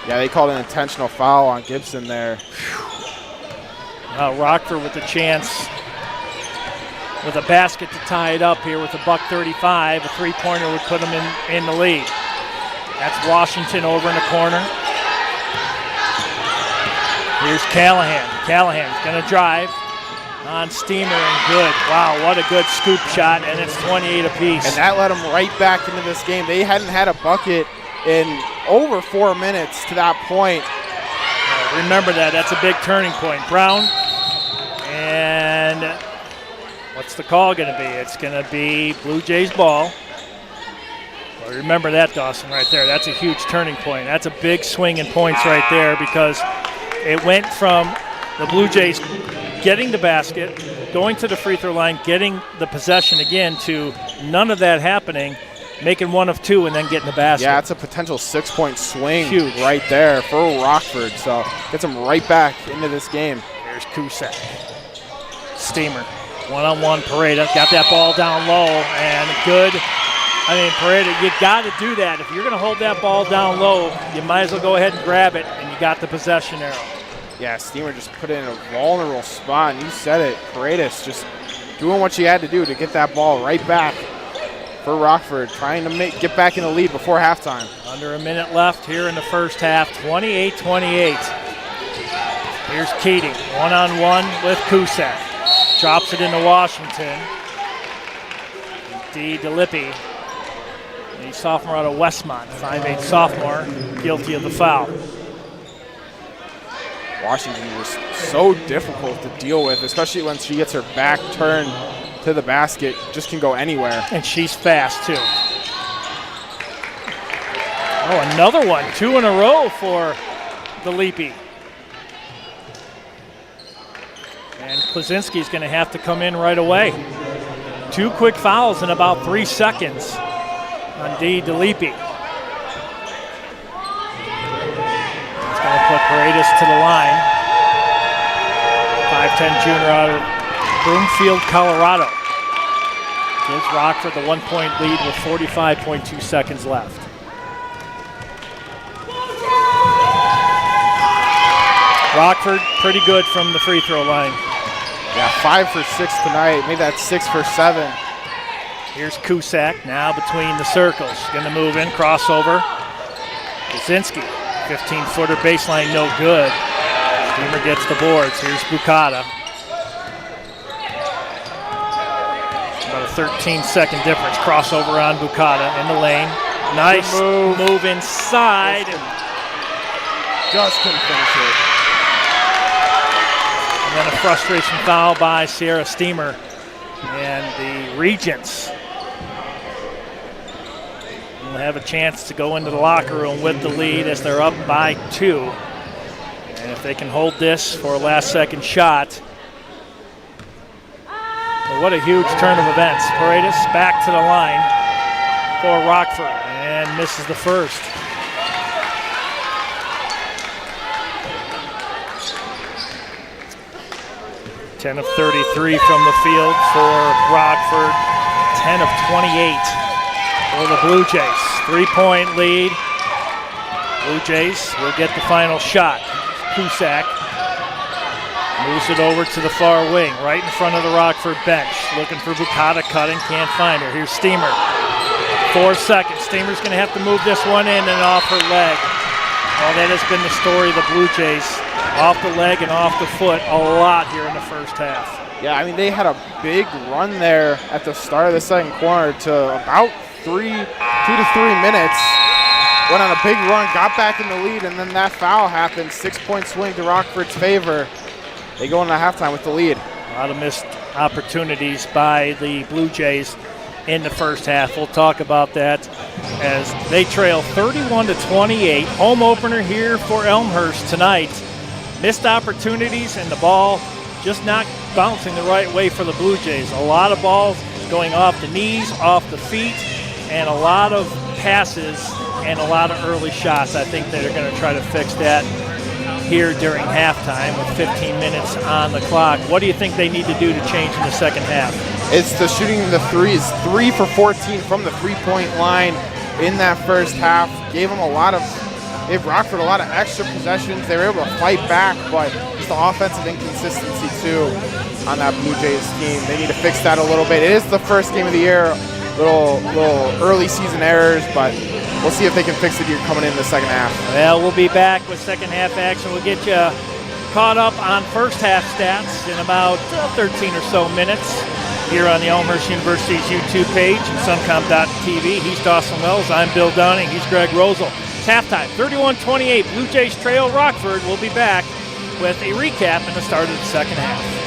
C: Yeah, they called an intentional foul on Gibson there.
A: Rockford with a chance with a basket to tie it up here with a $1.35. A three-pointer would put them in the lead. That's Washington over in the corner. Here's Callahan. Callahan's going to drive on Steamer and good. Wow, what a good scoop shot, and it's 28 apiece.
C: And that led them right back into this game. They hadn't had a bucket in over 4 minutes to that point.
A: Remember that. That's a big turning point. Brown. And what's the call going to be? It's going to be Blue Jays ball. Well, remember that, Dawson, right there. That's a huge turning point. That's a big swing in points right there because it went from the Blue Jays getting the basket, going to the free throw line, getting the possession again to none of that happening, making 1 of 2, and then getting the basket.
C: Yeah, it's a potential 6-point swing right there for Rockford. So gets them right back into this game.
A: Here's Cusack. Steamer. One-on-one, Pareda. Got that ball down low, and good. I mean, Pareda, you got to do that. If you're going to hold that ball down low, you might as well go ahead and grab it, and you got the possession arrow.
C: Yeah, Steamer just put it in a vulnerable spot, and you said it. Paredes just doing what she had to do to get that ball right back for Rockford, trying to get back in the lead before halftime.
A: Under a minute left here in the first half, 28-28. Here's Keating, one-on-one with Cusack. Drops it into Washington. D. DeLippi, a sophomore out of Westmont, 5'8" sophomore, guilty of the foul.
C: Washington was so difficult to deal with, especially when she gets her back turned to the basket. Just can go anywhere.
A: And she's fast, too. Oh, another one. 2 in a row for DeLippi. And Klaczynski's going to have to come in right away. 2 quick fouls in about 3 seconds on D. DeLippi. It's going to put Paredes to the line. 5'10" junior out of Broomfield, Colorado. Gives Rockford the 1-point lead with 45.2 seconds left. Rockford pretty good from the free throw line.
C: Yeah, 5 for 6 tonight. Made that 6 for 7.
A: Here's Cusack now between the circles. Going to move in, crossover. Kaczynski, 15-footer baseline, no good. Steamer gets the boards. Here's Bukata. About a 13-second difference. Crossover on Bukata in the lane. Nice move inside.
C: Just couldn't finish it.
A: And then a frustration foul by Sierra Steamer. And the Regents will have a chance to go into the locker room with the lead as they're up by 2. And if they can hold this for a last-second shot, well, what a huge turn of events. Paredes back to the line for Rockford and misses the first. Ten of 33 from the field for Rockford. 10 of 28 for the Blue Jays. 3-point lead. Blue Jays will get the final shot. Cusack moves it over to the far wing, right in front of the Rockford bench. Looking for Bukata, cutting, can't find her. Here's Steamer. 4 seconds. Steamer's going to have to move this one in and off her leg. Well, that has been the story of the Blue Jays. Off the leg and off the foot a lot here in the first half.
C: Yeah, I mean, they had a big run there at the start of the second quarter to about 2 to 3 minutes. Went on a big run, got back in the lead, and then that foul happened. 6-point swing to Rockford's favor. They go into halftime with the lead.
A: A lot of missed opportunities by the Blue Jays in the first half. We'll talk about that as they trail 31-28. Home opener here for Elmhurst tonight. Missed opportunities and the ball just not bouncing the right way for the Blue Jays. A lot of balls going off the knees, off the feet, and a lot of passes and a lot of early shots. I think they're going to try to fix that here during halftime with 15 minutes on the clock. What do you think they need to do to change in the second half?
C: It's the shooting the threes. 3 for 14 from the three-point line in that first half. Gave Rockford a lot of extra possessions. They were able to fight back, but just the offensive inconsistency too on that Blue Jays team. They need to fix that a little bit. It is the first game of the year. Little early season errors, but we'll see if they can fix it here coming in the second half.
A: Well, we'll be back with second half action. We'll get you caught up on first half stats in about 13 or so minutes here on the Elmhurst University's YouTube page and suncom.tv. He's Dawson Wells. I'm Bill Downing. He's Greg Rosel. It's halftime, 31-28. Blue Jays trail Rockford. We'll be back with a recap in the start of the second half.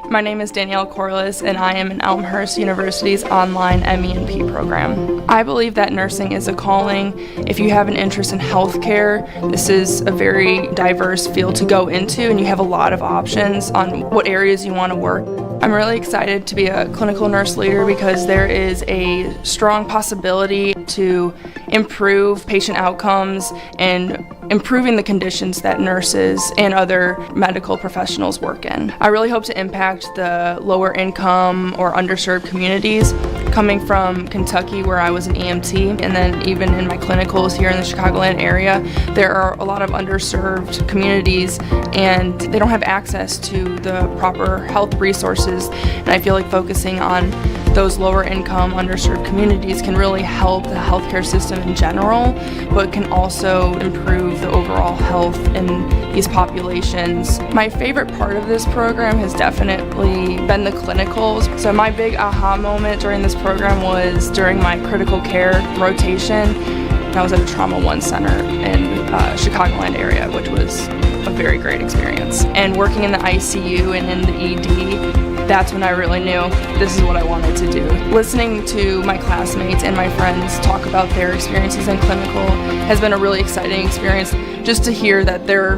B: My name is Danielle Corliss, and I am in Elmhurst University's online MENP program. I believe that nursing is a calling. If you have an interest in healthcare, this is a very diverse field to go into, and you have a lot of options on what areas you want to work. I'm really excited to be a clinical nurse leader because there is a strong possibility to improve patient outcomes and improving the conditions that nurses and other medical professionals work in. I really hope to impact the lower income or underserved communities. Coming from Kentucky, where I was an EMT, and then even in my clinicals here in the Chicagoland area, there are a lot of underserved communities and they don't have access to the proper health resources. And I feel like focusing on those lower income, underserved communities can really help the healthcare system in general, but can also improve the overall health in these populations. My favorite part of this program has definitely been the clinicals. So my big aha moment during this program was during my critical care rotation. I was at a Trauma 1 center in Chicagoland area, which was a very great experience. And working in the ICU and in the ED, that's when I really knew this is what I wanted to do. Listening to my classmates and my friends talk about their experiences in clinical has been a really exciting experience, just to hear that they're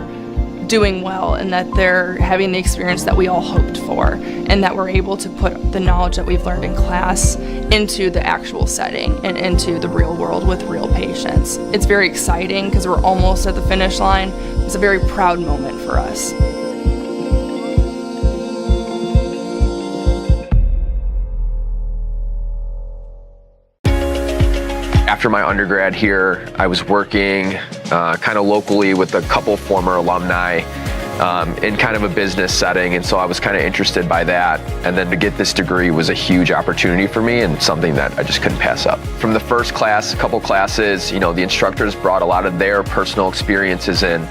B: doing well and that they're having the experience that we all hoped for, and that we're able to put the knowledge that we've learned in class into the actual setting and into the real world with real patients. It's very exciting because we're almost at the finish line. It's a very proud moment for us.
E: After my undergrad here, I was working kind of locally with a couple former alumni in kind of a business setting, and so I was kind of interested by that. And then to get this degree was a huge opportunity for me and something that I just couldn't pass up. From the first class, a couple classes, you know, the instructors brought a lot of their personal experiences in.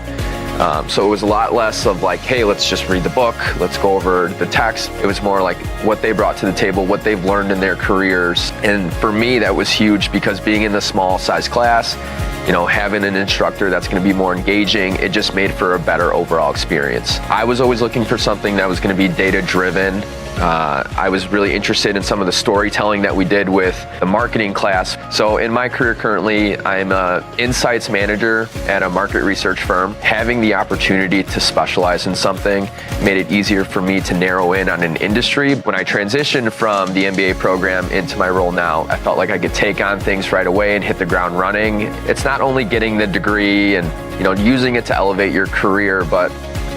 E: So it was a lot less of like, hey, let's just read the book, let's go over the text. It was more like what they brought to the table, what they've learned in their careers. And for me, that was huge because being in the small size class, you know, having an instructor that's going to be more engaging, it just made for a better overall experience. I was always looking for something that was going to be data driven. I was really interested in some of the storytelling that we did with the marketing class. So in my career currently, I'm an insights manager at a market research firm. Having the opportunity to specialize in something made it easier for me to narrow in on an industry. When I transitioned from the MBA program into my role now, I felt like I could take on things right away and hit the ground running. It's not only getting the degree and, you know, using it to elevate your career, but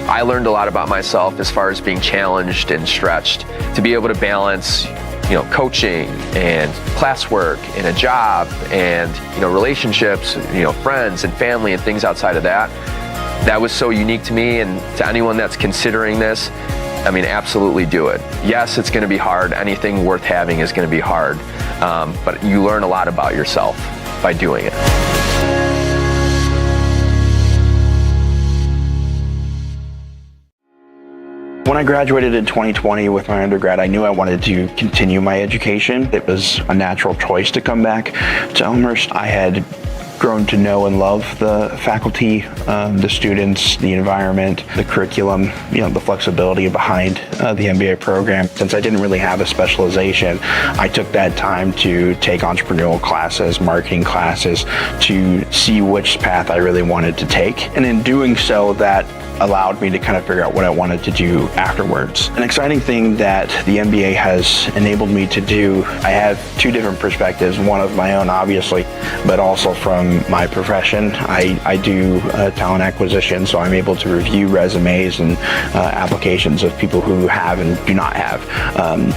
E: I learned a lot about myself as far as being challenged and stretched to be able to balance, you know, coaching and classwork and a job and, you know, relationships, you know, friends and family and things outside of that. That was so unique to me, and to anyone that's considering this, I mean, absolutely do it. Yes, it's going to be hard. Anything worth having is going to be hard, but you learn a lot about yourself by doing it.
F: When I graduated in 2020 with my undergrad, I knew I wanted to continue my education. It was a natural choice to come back to Elmhurst. I had grown to know and love the faculty, the students, the environment, the curriculum, you know, the flexibility behind the MBA program. Since I didn't really have a specialization, I took that time to take entrepreneurial classes, marketing classes, to see which path I really wanted to take. And in doing so, that allowed me to kind of figure out what I wanted to do afterwards. An exciting thing that the MBA has enabled me to do, I have two different perspectives, one of my own obviously, but also from my profession. I do talent acquisition, so I'm able to review resumes and applications of people who have and do not have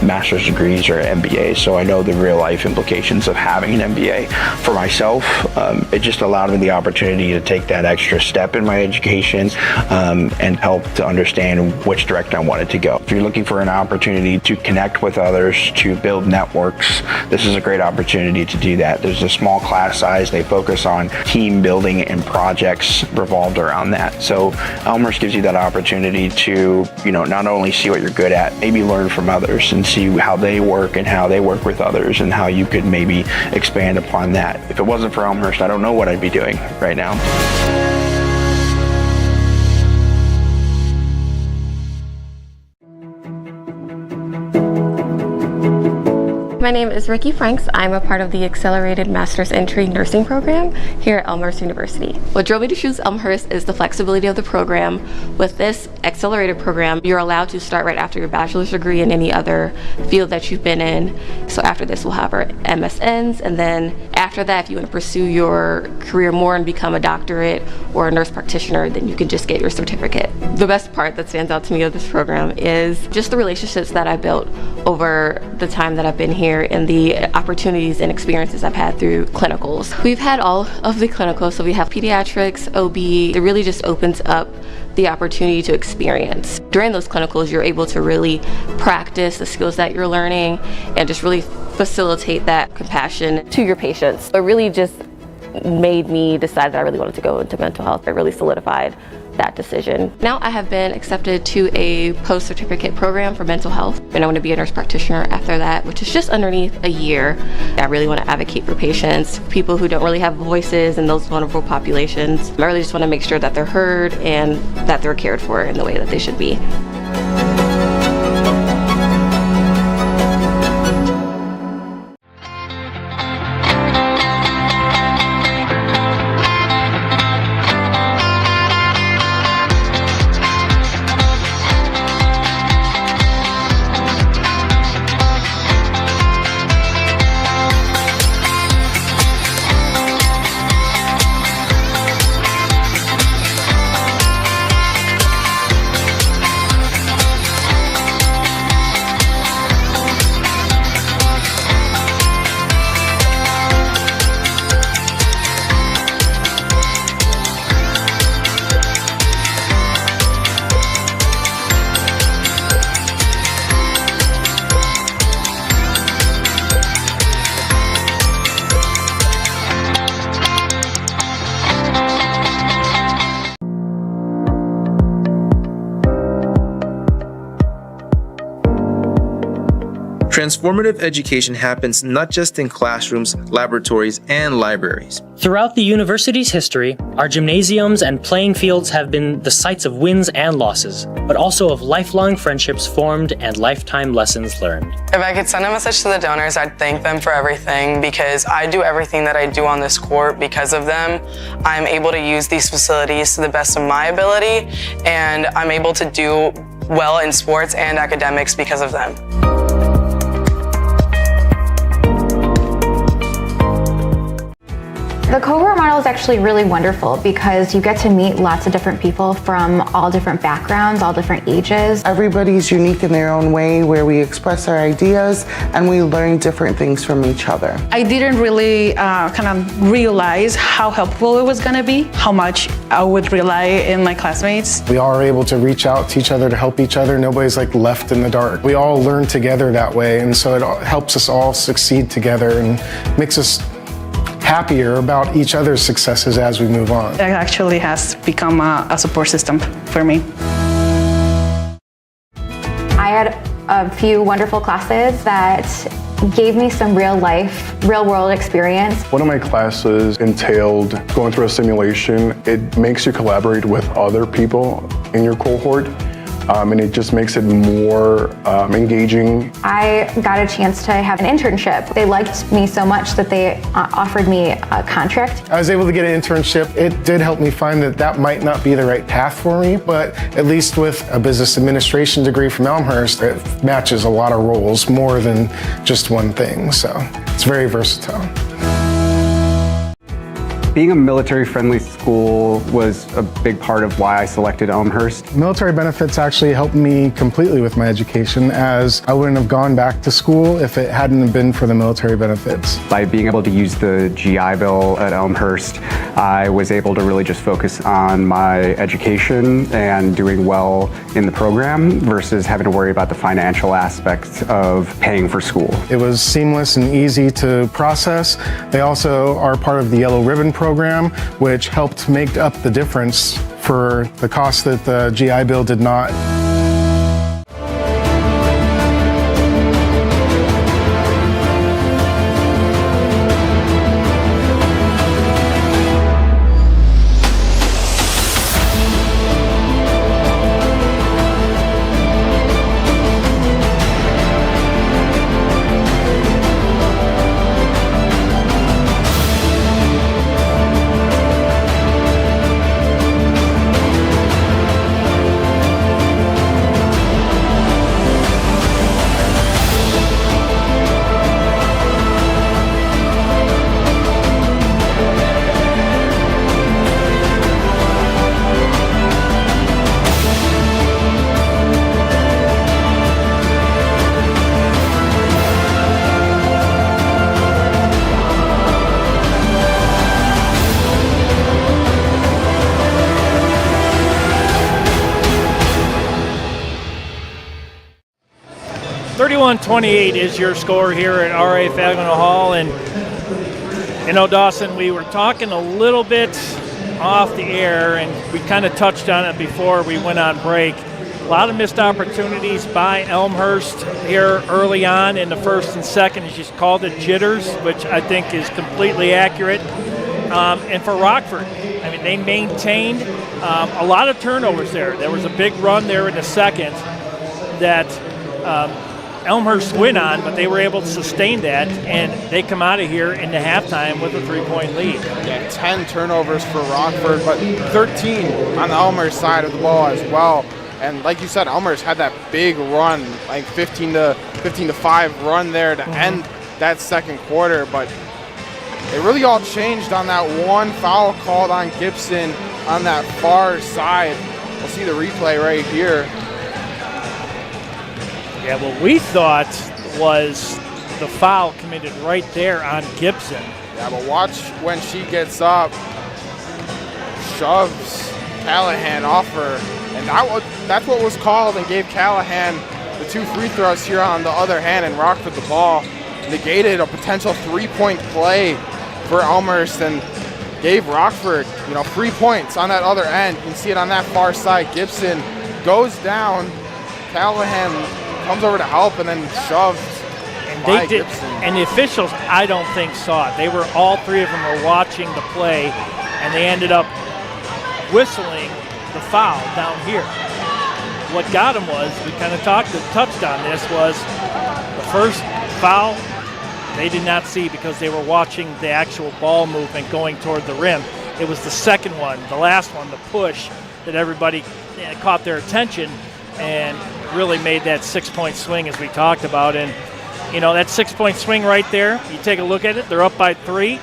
F: master's degrees or MBAs, so I know the real life implications of having an MBA. For myself, it just allowed me the opportunity to take that extra step in my education and help to understand which direction I wanted to go. If you're looking for an opportunity to connect with others, to build networks, this is a great opportunity to do that. There's a small class size. They focus on team building and projects revolved around that. So Elmhurst gives you that opportunity to, you know, not only see what you're good at, maybe learn from others and see how they work and how they work with others and how you could maybe expand upon that. If it wasn't for Elmhurst, I don't know what I'd be doing right now.
G: My name is Ricky Franks. I'm a part of the Accelerated Master's Entry Nursing Program here at Elmhurst University. What drove me to choose Elmhurst is the flexibility of the program. With this accelerated program, you're allowed to start right after your bachelor's degree in any other field that you've been in. So after this, we'll have our MSNs, and then after that, if you want to pursue your career more and become a doctorate or a nurse practitioner, then you can just get your certificate. The best part that stands out to me of this program is just the relationships that I built over the time that I've been here and the opportunities and experiences I've had through clinicals. We've had all of the clinicals, so we have pediatrics, OB. It really just opens up the opportunity to experience. During those clinicals, you're able to really practice the skills that you're learning and just really facilitate that compassion to your patients. It really just made me decide that I really wanted to go into mental health. It really solidified that decision. Now I have been accepted to a post-certificate program for mental health, and I want to be a nurse practitioner after that, which is just underneath a year. I really want to advocate for patients, people who don't really have voices in those vulnerable populations. I really just want to make sure that they're heard and that they're cared for in the way that they should be.
H: Transformative education happens not just in classrooms, laboratories, and libraries.
I: Throughout the university's history, our gymnasiums and playing fields have been the sites of wins and losses, but also of lifelong friendships formed and lifetime lessons learned.
J: If I could send a message to the donors, I'd thank them for everything, because I do everything that I do on this court because of them. I'm able to use these facilities to the best of my ability, and I'm able to do well in sports and academics because of them.
K: The cohort model is actually really wonderful because you get to meet lots of different people from all different backgrounds, all different ages.
L: Everybody's unique in their own way, where we express our ideas and we learn different things from each other.
M: I didn't really kind of realize how helpful it was going to be, how much I would rely in my classmates.
N: We all are able to reach out to each other to help each other. Nobody's like left in the dark. We all learn together that way, and so it helps us all succeed together and makes us happier about each other's successes as we move on.
M: It actually has become a support system for me.
K: I had a few wonderful classes that gave me some real world experience.
O: One of my classes entailed going through a simulation. It makes you collaborate with other people in your cohort. And it just makes it more engaging.
K: I got a chance to have an internship. They liked me so much that they offered me a contract.
N: I was able to get an internship. It did help me find that might not be the right path for me, but at least with a business administration degree from Elmhurst, it matches a lot of roles more than just one thing, so it's very versatile.
P: Being a military-friendly school was a big part of why I selected Elmhurst.
N: Military benefits actually helped me completely with my education, as I wouldn't have gone back to school if it hadn't been for the military benefits.
P: By being able to use the GI Bill at Elmhurst, I was able to really just focus on my education and doing well in the program versus having to worry about the financial aspects of paying for school.
N: It was seamless and easy to process. They also are part of the Yellow Ribbon program, which helped make up the difference for the cost that the GI Bill did not.
A: (31-28) is your score here at R.A. Fagnano Hall. And, you know, Dawson, we were talking a little bit off the air, and we kind of touched on it before we went on break. A lot of missed opportunities by Elmhurst here early on in the first and second. She called it jitters, which I think is completely accurate. And for Rockford, I mean, they maintained a lot of turnovers there. There was a big run there in the second that Elmhurst went on, but they were able to sustain that, and they come out of here in the halftime with a 3-point lead.
C: Yeah, 10 turnovers for Rockford, but 13 on the Elmhurst side of the ball as well. And like you said, Elmhurst had that big run, like 15 to 5 run there to end that second quarter, but it really all changed on that one foul called on Gibson on that far side. We'll see the replay right here.
A: Yeah, what we thought was the foul committed right there on Gibson.
C: Yeah, but watch when she gets up, shoves Callahan off her, and that's what was called and gave Callahan the 2 free throws here on the other hand, and Rockford the ball negated a potential 3-point play for Elmhurst and gave Rockford, 3 points on that other end. You can see it on that far side. Gibson goes down, Callahan comes over to help and then shoves
A: They did, and the officials, I don't think, saw it. All three of them were watching the play, and they ended up whistling the foul down here. What got them was, we kind of touched on this, was the first foul they did not see because they were watching the actual ball movement going toward the rim. It was the second one, the last one, the push, that everybody caught their attention and really made that 6-point swing as we talked about. And, that 6-point swing right there, you take a look at it, they're up by 3.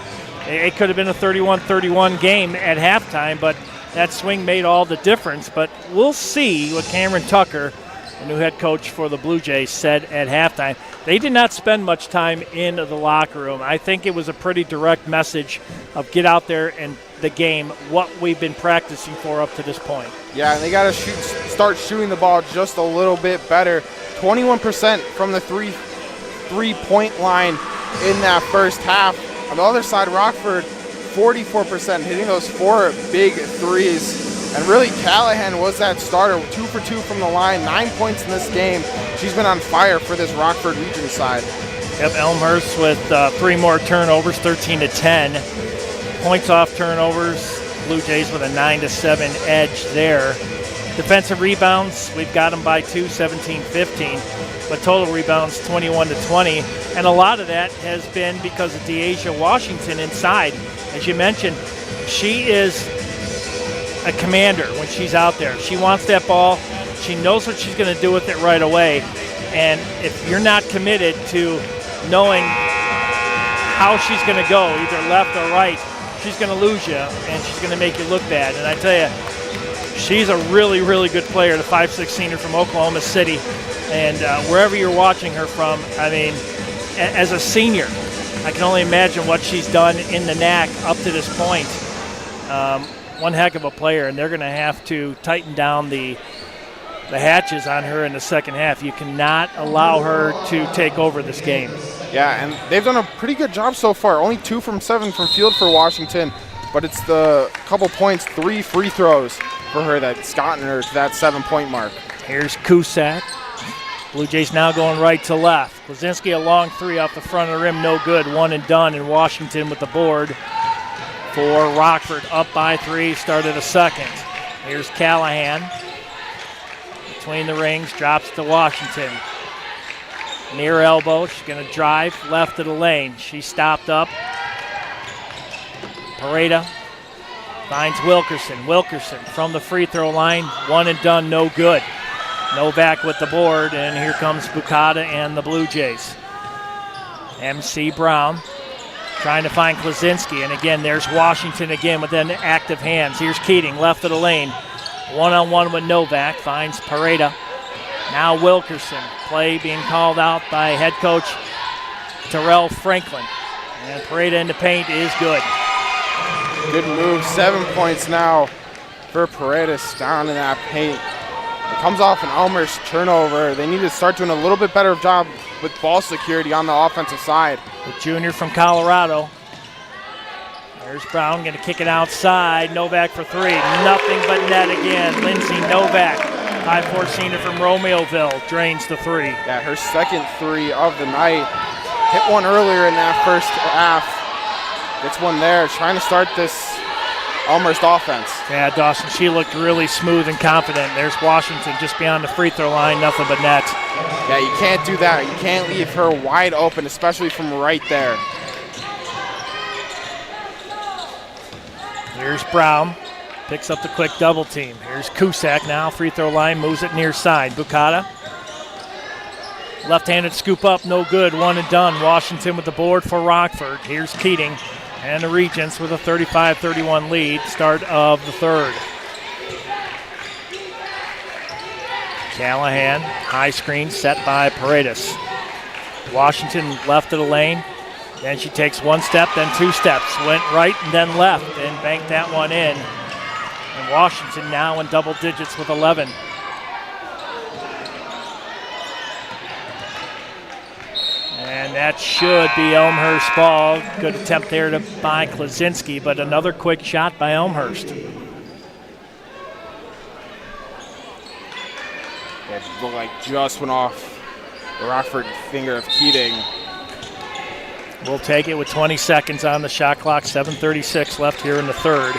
A: It could have been a 31-31 game at halftime, but that swing made all the difference. But we'll see what Cameron Tucker, the new head coach for the Blue Jays, said at halftime. They did not spend much time in the locker room. I think it was a pretty direct message of get out there and the game, what we've been practicing for up to this point.
C: Yeah, and they got to start shooting the ball just a little bit better. 21% from the three-point line in that first half. On the other side, Rockford, 44%, hitting those 4 big threes. And really, Callahan was that starter, 2 for 2 from the line, 9 points in this game. She's been on fire for this Rockford region side.
A: Yep, Elmhurst with 3 more turnovers, 13-10. Points off turnovers, Blue Jays with a 9-7 edge there. Defensive rebounds, we've got them by 2, 17-15. But total rebounds, 21-20. And a lot of that has been because of Deasia Washington inside. As you mentioned, she is a commander when she's out there. She wants that ball. She knows what she's going to do with it right away. And if you're not committed to knowing how she's going to go, either left or right, she's going to lose you, and she's going to make you look bad. And I tell you, she's a really, really good player, the 5'6" senior from Oklahoma City. And wherever you're watching her from, I mean, as a senior, I can only imagine what she's done in the NAC up to this point. One heck of a player, and they're going to have to tighten down the hatches on her in the second half. You cannot allow her to take over this game.
C: Yeah, and they've done a pretty good job so far. Only 2 from 7 from field for Washington, but it's the couple points, 3 free throws for her that's gotten her to that 7-point mark.
A: Here's Cusack. Blue Jays now going right to left. Klaczynski, a long 3 off the front of the rim, no good. 1 and done, and Washington with the board for Rockford. Up by 3, started a second. Here's Callahan. Between the rings, drops to Washington. Near elbow, she's going to drive left of the lane. She stopped up. Pareda finds Wilkerson. Wilkerson from the free throw line, 1 and done, no good. Novak with the board, and here comes Bukata and the Blue Jays. MC Brown trying to find Klaczynski, and again, there's Washington again with then active hands. Here's Keating, left of the lane. One-on-one with Novak, finds Pareda. Now Wilkerson, play being called out by head coach Terrell Franklin. And Pareda in the paint is good.
C: Good move, 7 points now for Paredes down in that paint. It comes off an Elmhurst turnover. They need to start doing a little bit better job with ball security on the offensive side.
A: The junior from Colorado. There's Brown going to kick it outside. Novak for 3. Nothing but net again. Lindsay Novak, 5'4" senior from Romeoville, drains the 3.
C: Yeah, her second 3 of the night. Hit one earlier in that first half. Gets one there, trying to start this Elmhurst offense.
A: Yeah, Dawson, she looked really smooth and confident. There's Washington just beyond the free throw line, nothing but net.
C: Yeah, you can't do that. You can't leave her wide open, especially from right there.
A: Here's Brown, picks up the quick double team. Here's Cusack now, free throw line, moves it near side. Bukata, left-handed scoop up, no good, 1 and done. Washington with the board for Rockford. Here's Keating and the Regents with a 35-31 lead, start of the third. Callahan, high screen set by Paredes. Washington left of the lane. Then she takes 1 step, then 2 steps. Went right and then left and banked that one in. And Washington now in double digits with 11. And that should be Elmhurst ball. Good attempt there by Klaczynski, but another quick shot by Elmhurst.
C: It looked like just went off the Rockford finger of Keating.
A: will take it with 20 seconds on the shot clock, 7:36 left here in the third.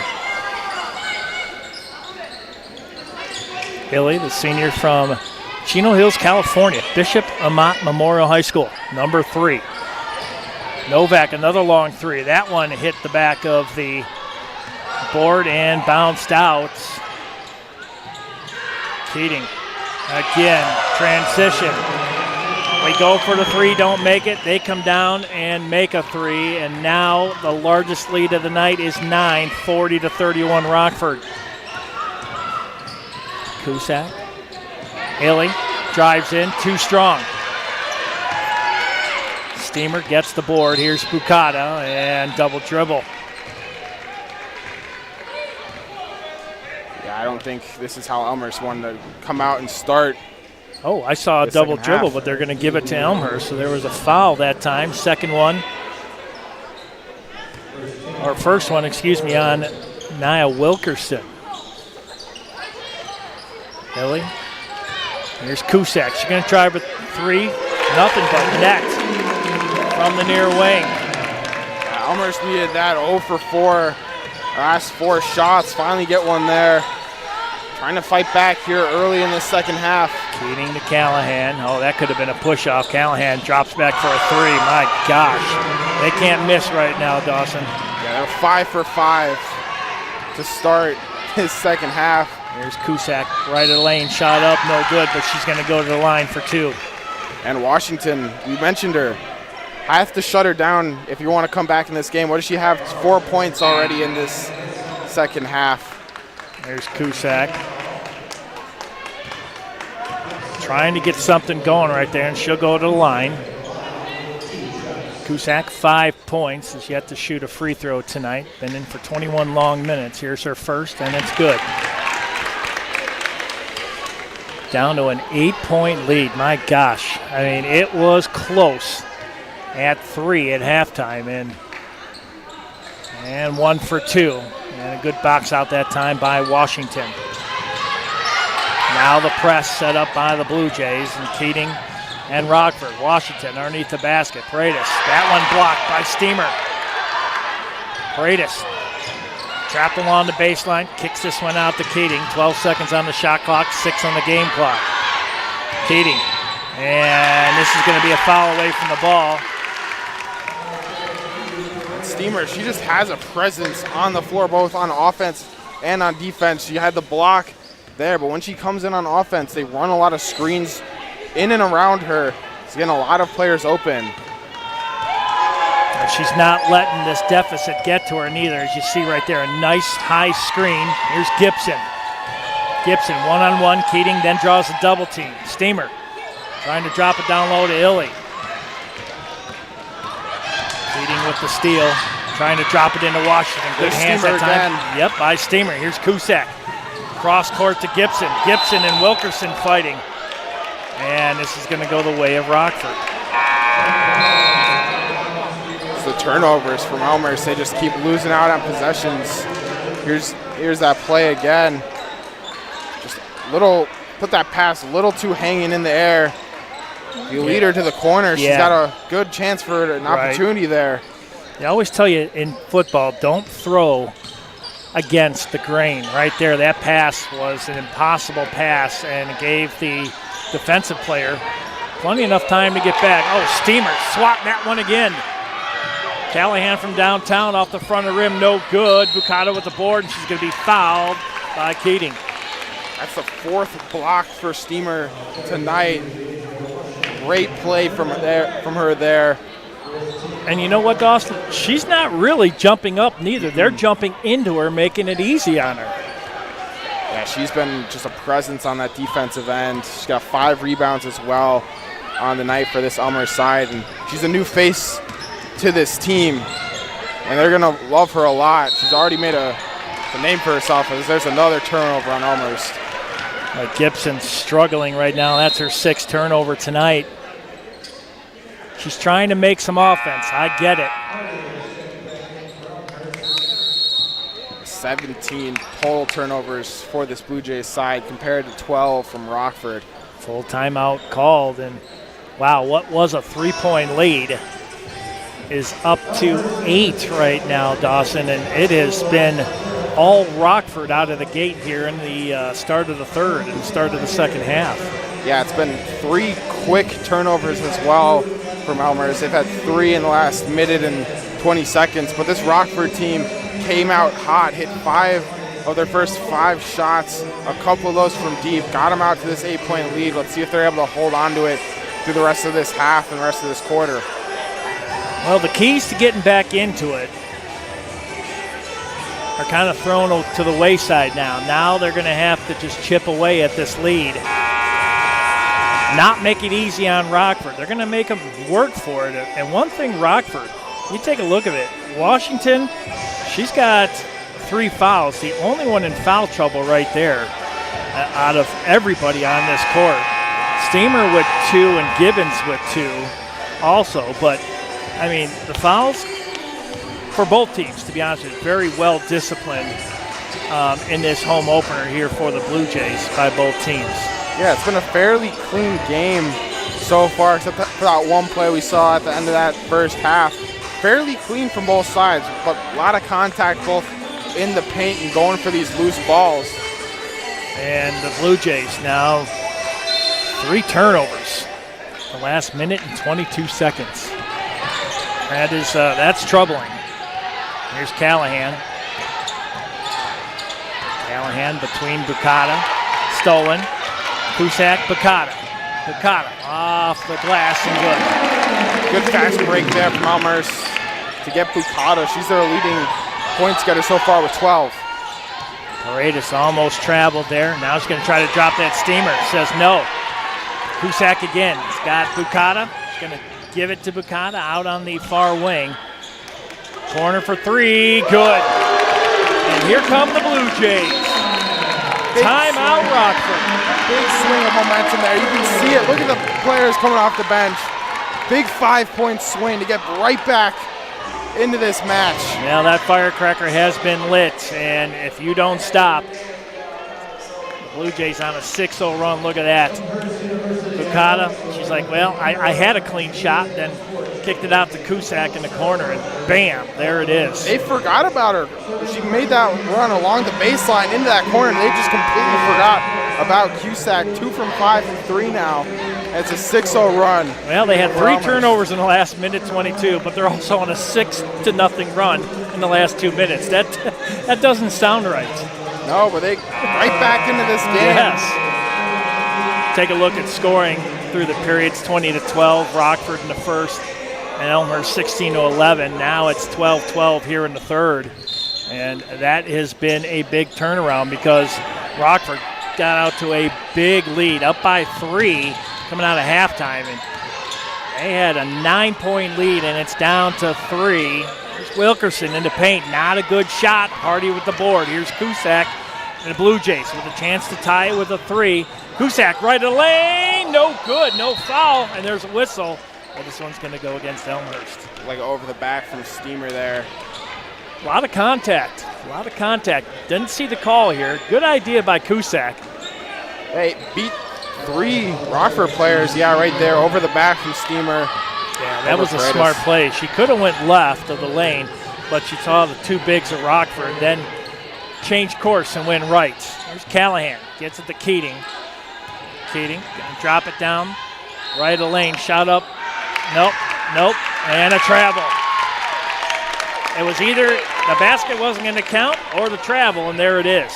A: Hilly, the senior from Chino Hills, California, Bishop Amat Memorial High School, number 3. Novak, another long three. That one hit the back of the board and bounced out. Keating, again, transition. We go for the three, don't make it. They come down and make a three, and now the largest lead of the night is 9, 40-31 Rockford. Cusack. Haley drives in, too strong. Steamer gets the board. Here's Bukata and double dribble.
C: Yeah, I don't think this is how Elmhurst wanted to come out and start.
A: Oh, I saw a double dribble, but they're going to give it to Elmhurst. So there was a foul that time. Second one. Or first one, excuse me, on Nia Wilkerson. Hilly. Here's Cusack. She's going to try with three. Nothing but net from the near wing.
C: Elmhurst needed that 0 for 4. Last 4 shots. Finally get one there. Trying to fight back here early in the second half.
A: Keating to Callahan. Oh, that could have been a push-off. Callahan drops back for a three. My gosh. They can't miss right now, Dawson.
C: Yeah, they're 5 for 5 to start his second half.
A: There's Cusack, right of the lane, shot up, no good, but she's going to go to the line for 2.
C: And Washington, we mentioned her. I have to shut her down if you want to come back in this game. What does she have? 4 points already in this second half.
A: There's Cusack. Trying to get something going right there, and she'll go to the line. Cusack, 5 points. She had to shoot a free throw tonight. Been in for 21 long minutes. Here's her first, and it's good. Down to an 8-point lead. My gosh. I mean, it was close at 3 at halftime. And 1 for 2. And a good box out that time by Washington. Now the press set up by the Blue Jays, and Keating and Rockford. Washington underneath the basket. Paredes. That one blocked by Steamer. Paredes. Trapped along the baseline, kicks this one out to Keating. 12 seconds on the shot clock, 6 on the game clock. Keating, and this is going to be a foul away from the ball.
C: Steamer, she just has a presence on the floor, both on offense and on defense. She had the block there, but when she comes in on offense, they run a lot of screens in and around her. She's getting a lot of players open.
A: She's not letting this deficit get to her neither, as you see right there. A nice high screen. Here's Gibson. Gibson one-on-one. Keating then draws a double team. Steamer trying to drop it down low to Illy. Keating with the steal. Trying to drop it into Washington. Good hands that time. Again. Yep, by Steamer. Here's Cusack. Cross court to Gibson. Gibson and Wilkerson fighting. And this is going to go the way of Rockford.
C: The turnovers from Elmhurst, they just keep losing out on possessions. Here's that play again. Just put that pass a little too hanging in the air. You lead her to the corner. She's got a good chance for an opportunity there.
A: I always tell you in football, don't throw against the grain. Right there, that pass was an impossible pass and it gave the defensive player plenty enough time to get back. Oh, Steamer swatting that one again. Callahan from downtown off the front of the rim, no good. Bukata with the board, and she's going to be fouled by Keating.
C: That's the 4th block for Steamer tonight. Great play from her there.
A: And you know what, Dawson? She's not really jumping up neither. They're jumping into her, making it easy on her.
C: Yeah, she's been just a presence on that defensive end. She's got 5 rebounds as well on the night for this Elmhurst side, and she's a new face to this team, and they're gonna love her a lot. She's already made a name for herself, as there's another turnover on Elmhurst.
A: Gibson's struggling right now. That's her 6th turnover tonight. She's trying to make some offense. I get it.
C: 17 total turnovers for this Blue Jays side compared to 12 from Rockford.
A: Full timeout called, and wow, what was a 3-point lead is up to 8 right now, Dawson, and it has been all Rockford out of the gate here in the start of the third and start of the second half.
C: Yeah, it's been 3 quick turnovers as well from Elmhurst. They've had 3 in the last minute and 20 seconds, but this Rockford team came out hot, hit 5 of their first 5 shots, a couple of those from deep, got them out to this 8-point lead. Let's see if they're able to hold on to it through the rest of this half and the rest of this quarter.
A: Well, the keys to getting back into it are kind of thrown to the wayside now. Now they're going to have to just chip away at this lead. Not make it easy on Rockford. They're going to make them work for it. And one thing, Rockford, you take a look at it. Washington, she's got 3 fouls, the only one in foul trouble right there out of everybody on this court. Steamer with 2 and Gibbons with 2 also. But, I mean, the fouls for both teams, to be honest with you, very well disciplined in this home opener here for the Blue Jays by both teams.
C: Yeah, it's been a fairly clean game so far, except for that one play we saw at the end of that first half. Fairly clean from both sides, but a lot of contact both in the paint and going for these loose balls.
A: And the Blue Jays now 3 turnovers the last minute and 22 seconds. That's troubling. Here's Callahan. Callahan between Bukata. Stolen. Cusack, Bukata. Bukata off the glass and good.
C: Good fast break there from Elmhurst to get Bukata. She's their leading points getter so far with 12.
A: Paredes almost traveled there. Now he's going to try to drop that steamer. Says no. Cusack again. He's got Bukata. He's going to give it to Bukata out on the far wing. Corner for 3. Good. And here come the Blue Jays. Timeout, Rockford.
C: Big swing of momentum there. You can see it. Look at the players coming off the bench. Big 5-point swing to get right back into this match.
A: Now that firecracker has been lit, and if you don't stop, the Blue Jays on a 6-0 run. Look at that. Bukata, she's like, well, I had a clean shot, then kicked it out to Cusack in the corner, and bam, there it is.
C: They forgot about her. She made that run along the baseline into that corner, and they just completely forgot about Cusack. 2 from 5 from 3 now. It's a 6-0 run.
A: Well, they had 3 turnovers in the last minute 22, but they're also on a 6-0 run in the last 2 minutes. That doesn't sound right.
C: No, but they right back into this game.
A: Yes. Take a look at scoring through the periods. 20-12, Rockford in the first, and Elmhurst 16-11. Now it's 12-12 here in the third, and that has been a big turnaround because Rockford got out to a big lead, up by 3 coming out of halftime, and they had a 9-point lead, and it's down to 3. Here's Wilkerson in the paint, not a good shot. Hardy with the board. Here's Cusack and the Blue Jays with a chance to tie it with a 3. Cusack right of the lane, no good, no foul, and there's a whistle. Well, this one's going to go against Elmhurst.
C: Like over the back from Steamer there.
A: A lot of contact. Didn't see the call here. Good idea by Cusack.
C: Hey, beat 3 Rockford players, yeah, right there, over the back from Steamer.
A: Yeah, that was a smart play. She could have went left of the lane, but she saw the 2 bigs of Rockford, then changed course and went right. There's Callahan, gets it to Keating. Keating, gonna drop it down, right of the lane, shot up. Nope, and a travel. It was either the basket wasn't going to count or the travel, and there it is.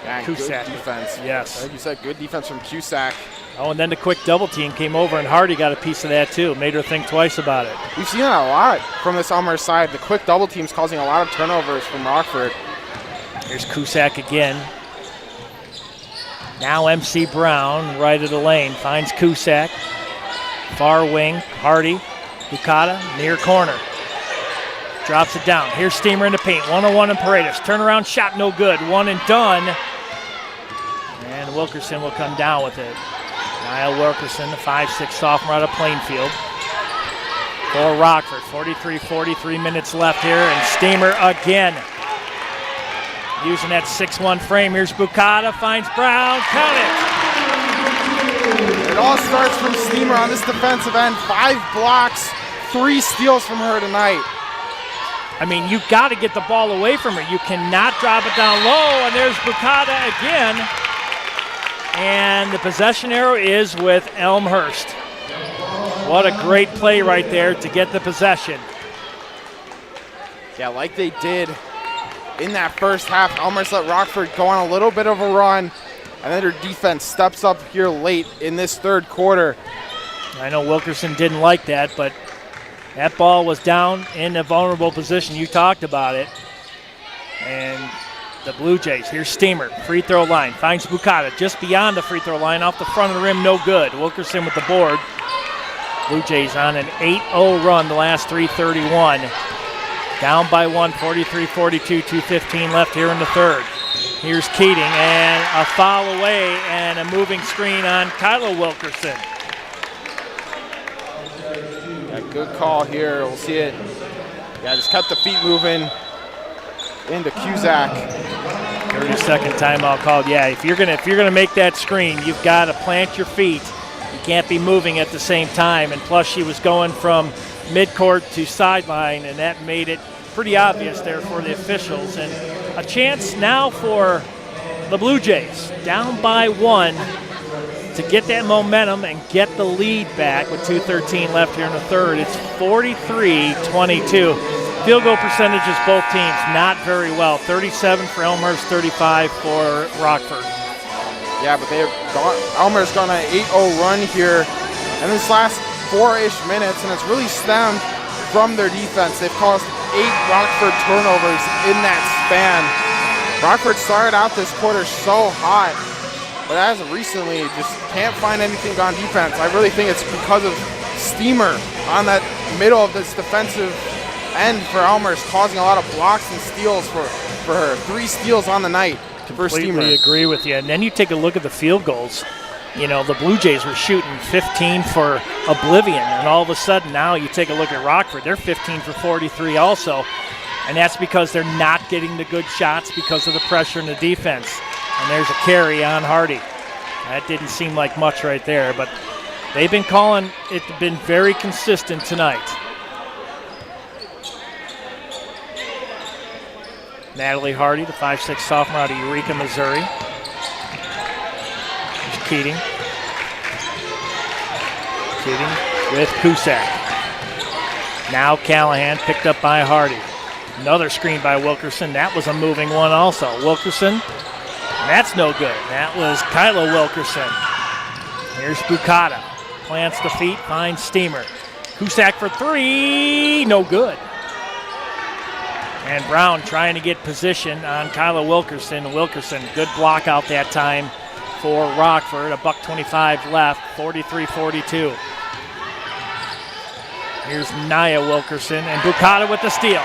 C: Yeah,
A: Cusack.
C: Good defense.
A: Yes.
C: Like you said, good defense from Cusack.
A: Oh, and then the quick double team came over, and Hardy got a piece of that too. Made her think twice about it.
C: We've seen that a lot from this Elmhurst side. The quick double teams causing a lot of turnovers from Rockford.
A: Here's Cusack again. Now MC Brown, right of the lane, finds Cusack. Far wing, Hardy, Bukata, near corner. Drops it down. Here's Steamer in the paint. 1-on-1 and Paredes. Turnaround shot, no good. 1 and done. And Wilkerson will come down with it. Niall Wilkerson, the 5'6" sophomore out of Plainfield. For Rockford. 43 minutes left here. And Steamer again. Using that 6'1" frame. Here's Bukata. Finds Brown. Count it.
C: It all starts from Steamer on this defensive end. 5 blocks, 3 steals from her tonight.
A: I mean, you got to get the ball away from her. You cannot drop it down low, and there's Bukata again. And the possession arrow is with Elmhurst. What a great play right there to get the possession.
C: Yeah, like they did in that first half, Elmhurst let Rockford go on a little bit of a run, and then their defense steps up here late in this third quarter.
A: I know Wilkerson didn't like that, but that ball was down in a vulnerable position. You talked about it. And the Blue Jays, here's Steamer, free throw line, finds Bukata just beyond the free throw line, off the front of the rim, no good. Wilkerson with the board. Blue Jays on an 8-0 run the last 3:31. Down by 1, 43-42, 2:15 left here in the third. Here's Keating, and a foul away, and a moving screen on Kyla Wilkerson.
C: Yeah, good call here. We'll see it. Yeah, just kept the feet moving into Cusack.
A: 30-second timeout called. Yeah, if you're gonna make that screen, you've got to plant your feet. You can't be moving at the same time. And plus, she was going from midcourt to sideline, and that made it pretty obvious there for the officials. And a chance now for the Blue Jays, down by 1, to get that momentum and get the lead back with 2:13 left here in the third. It's 43-22. Field goal percentages, both teams, not very well. 37 for Elmhurst, 35 for Rockford.
C: Yeah, but Elmhurst gone on an 8-0 run here in this last 4-ish minutes, and it's really stemmed from their defense. They've caused 8 Rockford turnovers in that span. Rockford started out this quarter so hot, but as of recently, just can't find anything on defense. I really think it's because of Steamer on that middle of this defensive end for Elmhurst, causing a lot of blocks and steals for her. 3 steals on the night for Steamer.
A: Completely agree with you. And then you take a look at the field goals. You know, the Blue Jays were shooting 15 for oblivion, and all of a sudden now you take a look at Rockford, they're 15 for 43 also, and that's because they're not getting the good shots because of the pressure in the defense. And there's a carry on Hardy. That didn't seem like much right there, but they've been calling it, been very consistent tonight. Natalie Hardy, the 5'6" sophomore out of Eureka, Missouri. Here's Keating. Keating with Cusack. Now Callahan picked up by Hardy. Another screen by Wilkerson. That was a moving one also. Wilkerson, that's no good. That was Kyla Wilkerson. Here's Bukata. Plants the feet, finds Steamer. Cusack for 3, no good. And Brown trying to get position on Kyla Wilkerson. Wilkerson, good block out that time for Rockford. $1:25 left, 43-42. Here's Nia Wilkerson and Bukata with the steal.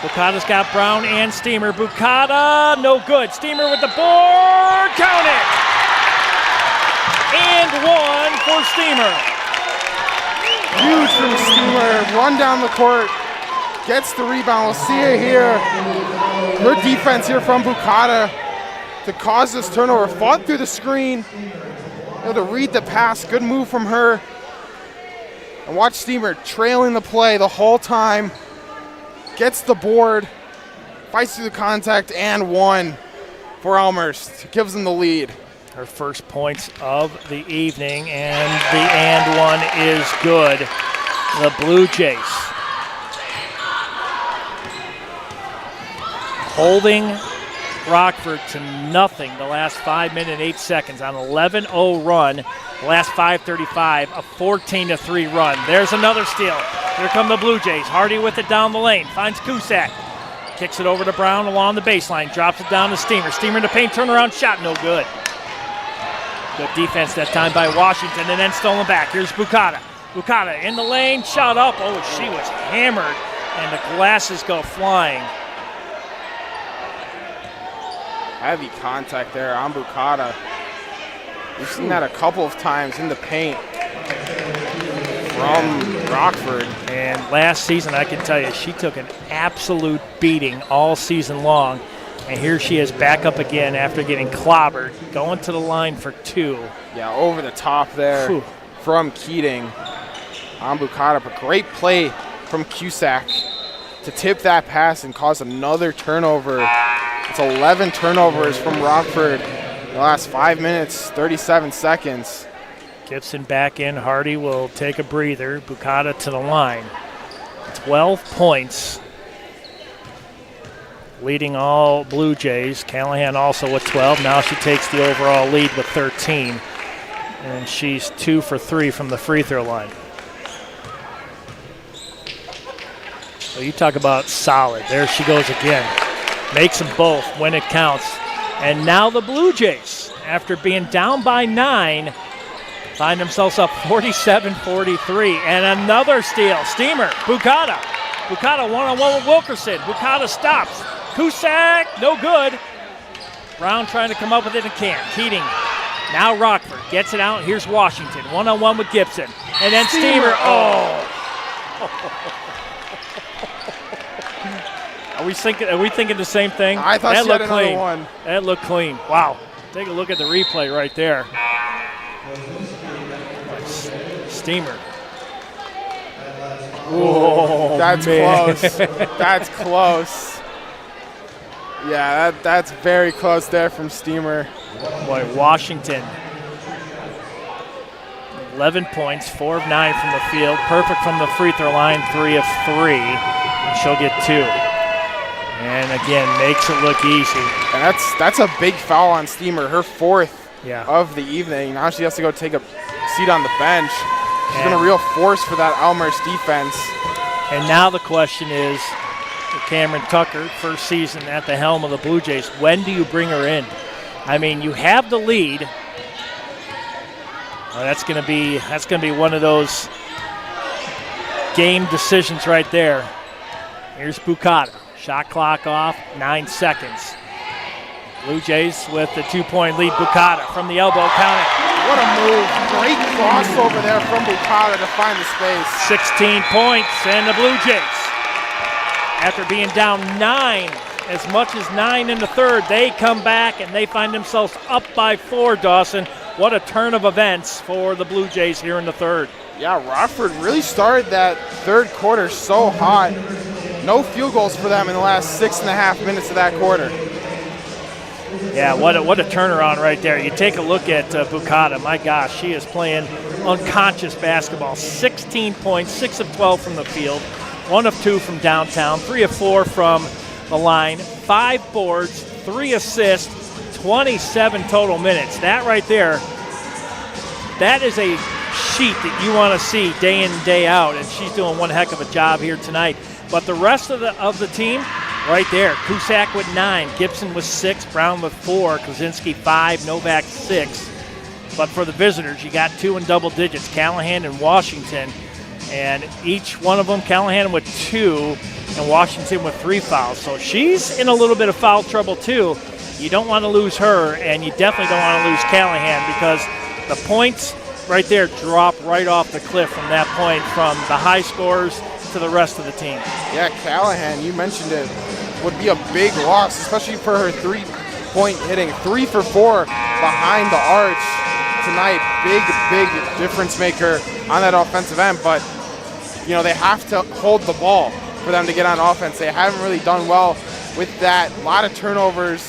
A: Bukata's got Brown and Steamer. Bukata, no good. Steamer with the board, count it! And 1 for Steamer.
C: Huge from Steamer, run down the court, gets the rebound. We'll see it here. Good defense here from Bukata to cause this turnover. Fought through the screen, able to read the pass. Good move from her. And watch Steamer trailing the play the whole time. Gets the board, fights through the contact, and 1 for Elmhurst. Gives them the lead.
A: Her first points of the evening, and the and 1 is good. The Blue Jays holding Rockford to nothing the last 5 minutes and 8 seconds on an 11-0 run. The last 5:35, a 14-3 run. There's another steal. Here come the Blue Jays. Hardy with it down the lane. Finds Cusack. Kicks it over to Brown along the baseline. Drops it down to Steamer. Steamer in the paint. Turnaround shot. No good. Good defense that time by Washington, and then stolen back. Here's Bukata. Bukata in the lane. Shot up. Oh, she was hammered, and the glasses go flying.
C: Heavy contact there on Bukata. We've seen that a couple of times in the paint from Rockford.
A: And last season, I can tell you, she took an absolute beating all season long. And here she is back up again after getting clobbered, going to the line for 2.
C: Yeah, over the top there from Keating. on Bukata, but great play from Cusack to tip that pass and cause another turnover. It's 11 turnovers from Rockford in the last 5 minutes, 37 seconds.
A: Gibson back in. Hardy will take a breather. Bukata to the line. 12 points. Leading all Blue Jays. Callahan also with 12. Now she takes the overall lead with 13. And she's 2 for 3 from the free throw line. So you talk about solid. There she goes again. Makes them both when it counts. And now the Blue Jays, after being down by 9, find themselves up 47-43. And another steal. Steamer, Bukata. Bukata one-on-one with Wilkerson. Bukata stops. Cusack, no good. Brown trying to come up with it and can't. Keating. Now Rockford gets it out. Here's Washington. One-on-one with Gibson. And then Steamer. Oh. Are we thinking the same thing?
C: I thought
A: that
C: she had
A: looked
C: another
A: clean.
C: one.
A: That looked clean. Wow. Take a look at the replay right there. Steamer. Oh,
C: that's
A: man.
C: close. That's close. Yeah, that's very close there from Steamer.
A: Boy, Washington. 11 points, 4 of 9 from the field. Perfect from the free throw line, 3 of 3. And she'll get 2. And again, makes it look easy.
C: And that's a big foul on Steamer, her 4th
A: Yeah.
C: of the evening. Now she has to go take a seat on the bench. She's been a real force for that Elmhurst defense.
A: And now the question is, Cameron Tucker, first season at the helm of the Blue Jays, when do you bring her in? I mean, you have the lead. Well, that's going to be one of those game decisions right there. Here's Bukata. Shot clock off, 9 seconds. Blue Jays with the 2-point lead. Bukata from the elbow, count it.
C: What a move. Great crossover there from Bukata to find the space.
A: 16 points, and the Blue Jays, after being down 9, as much as 9 in the third, they come back and they find themselves up by 4, Dawson. What a turn of events for the Blue Jays here in the third.
C: Yeah, Rockford really started that third quarter so hot. No field goals for them in the last 6.5 minutes of that quarter.
A: Yeah, what a turnaround right there. You take a look at Bukata. My gosh, she is playing unconscious basketball. 16 points, 6 of 12 from the field, 1 of 2 from downtown, 3 of 4 from the line, 5 boards, 3 assists, 27 total minutes. That right there, that is a sheet that you want to see day in and day out, and she's doing one heck of a job here tonight. But the rest of the team, right there, Cusack with 9, Gibson with 6, Brown with 4, Kozinski 5, Novak 6. But for the visitors, you got 2 in double digits, Callahan and Washington. And each one of them, Callahan with 2 and Washington with 3 fouls. So she's in a little bit of foul trouble too. You don't want to lose her, and you definitely don't want to lose Callahan, because the points right there drop right off the cliff from that point, from the high scores to the rest of the team.
C: Yeah, Callahan, you mentioned it, would be a big loss, especially for her 3-point hitting. 3 for 4 behind the arch tonight. Big difference maker on that offensive end. But, you know, they have to hold the ball for them to get on offense. They haven't really done well with that. A lot of turnovers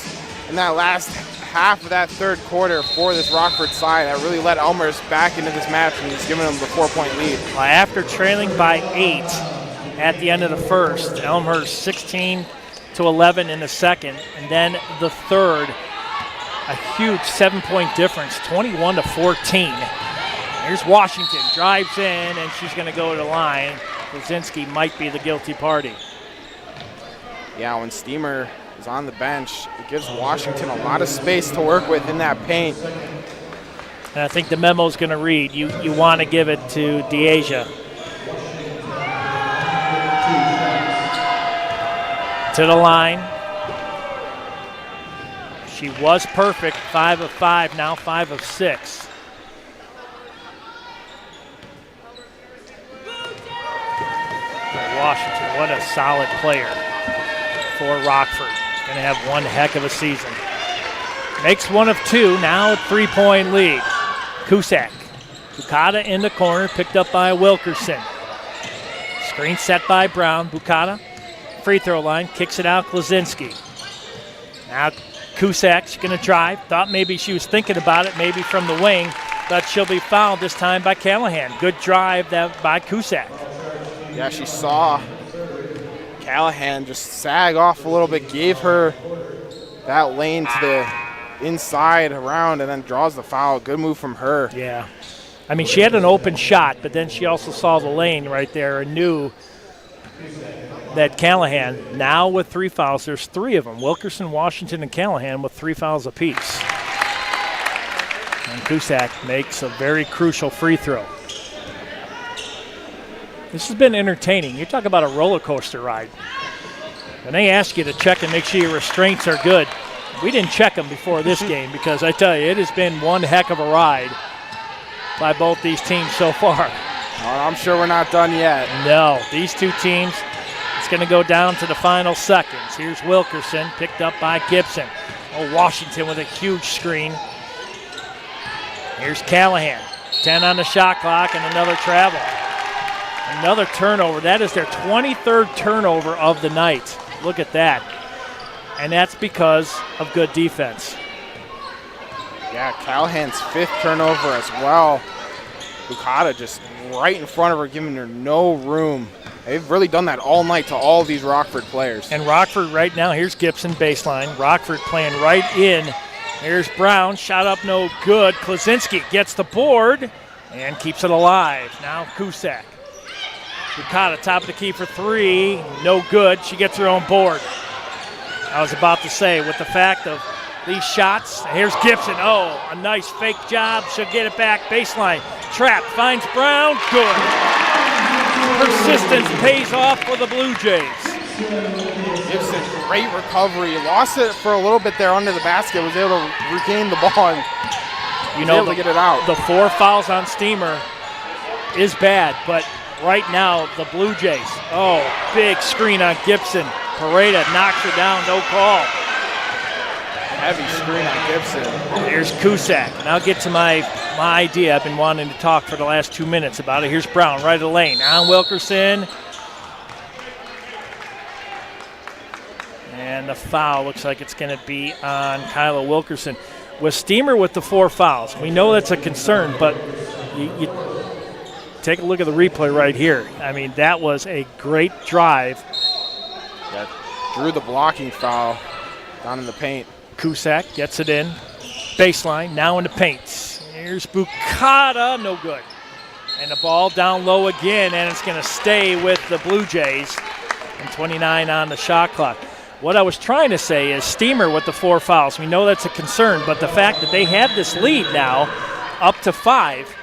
C: in that last half of that third quarter for this Rockford side that really let Elmhurst back into this match and just giving them the 4-point lead.
A: Well, after trailing by 8 at the end of the first, Elmhurst 16-11 in the second, and then the third, a huge 7-point difference, 21-14. Here's Washington, drives in, and she's going to go to the line. Kozinski might be the guilty party.
C: Yeah, when Steamer is on the bench, it gives Washington a lot of space to work with in that paint.
A: And I think the memo's going to read, you want to give it to DeAsia. To the line. She was perfect, 5 of 5, now 5 of 6. Washington, what a solid player for Rockford. Going to have one heck of a season. Makes 1 of 2, now a 3-point lead. Cusack Bukata in the corner, picked up by Wilkerson. Screen set by Brown. Bukata, free throw line, kicks it out, Klaczynski. Now Kusak's going to drive. Thought maybe she was thinking about it, maybe from the wing. But she'll be fouled this time by Callahan. Good drive by Kusak.
C: Yeah, she saw Callahan just sag off a little bit, gave her that lane to the inside around, and then draws the foul. Good move from her.
A: Yeah. I mean, she had an open shot, but then she also saw the lane right there and knew that Callahan, now with 3 fouls, there's 3 of them. Wilkerson, Washington, and Callahan with 3 fouls apiece. And Kusak makes a very crucial free throw. This has been entertaining. You talk about a roller coaster ride. And they ask you to check and make sure your restraints are good. We didn't check them before this game because I tell you, it has been one heck of a ride by both these teams so far.
C: I'm sure we're not done yet.
A: No, these two teams, it's going to go down to the final seconds. Here's Wilkerson, picked up by Gibson. Oh, Washington with a huge screen. Here's Callahan, 10 on the shot clock and another travel. Another turnover. That is their 23rd turnover of the night. Look at that. And that's because of good defense.
C: Yeah, Callahan's 5th turnover as well. Bukata just right in front of her, giving her no room. They've really done that all night to all these Rockford players.
A: And Rockford right now, here's Gibson baseline. Rockford playing right in. Here's Brown, shot up no good. Klaczynski gets the board and keeps it alive. Now Kusak. Bukata, top of the key for 3, no good. She gets her own board. I was about to say, with the fact of these shots, here's Gibson. Oh, a nice fake job. She'll get it back. Baseline. Trap. Finds Brown. Good. Persistence pays off for the Blue Jays.
C: Gibson, great recovery. Lost it for a little bit there under the basket. Was able to regain the ball and able to get it out.
A: The 4 fouls on Steamer is bad, but right now the Blue Jays. Oh, big screen on Gibson. Pareda knocks her down. No call.
C: Heavy screen on Gibson.
A: Here's Kusak. And I'll get to my idea. I've been wanting to talk for the last 2 minutes about it. Here's Brown, right of the lane. On Wilkerson. And the foul looks like it's going to be on Kyla Wilkerson. With Steamer with the 4 fouls, we know that's a concern, but you take a look at the replay right here. I mean, that was a great drive.
C: That drew the blocking foul down in the paint.
A: Kusak gets it in. Baseline, now in the paint. Here's Bukata, no good. And the ball down low again, and it's going to stay with the Blue Jays. And 29 on the shot clock. What I was trying to say is Steamer with the 4 fouls. We know that's a concern, but the fact that they have this lead now up to 5,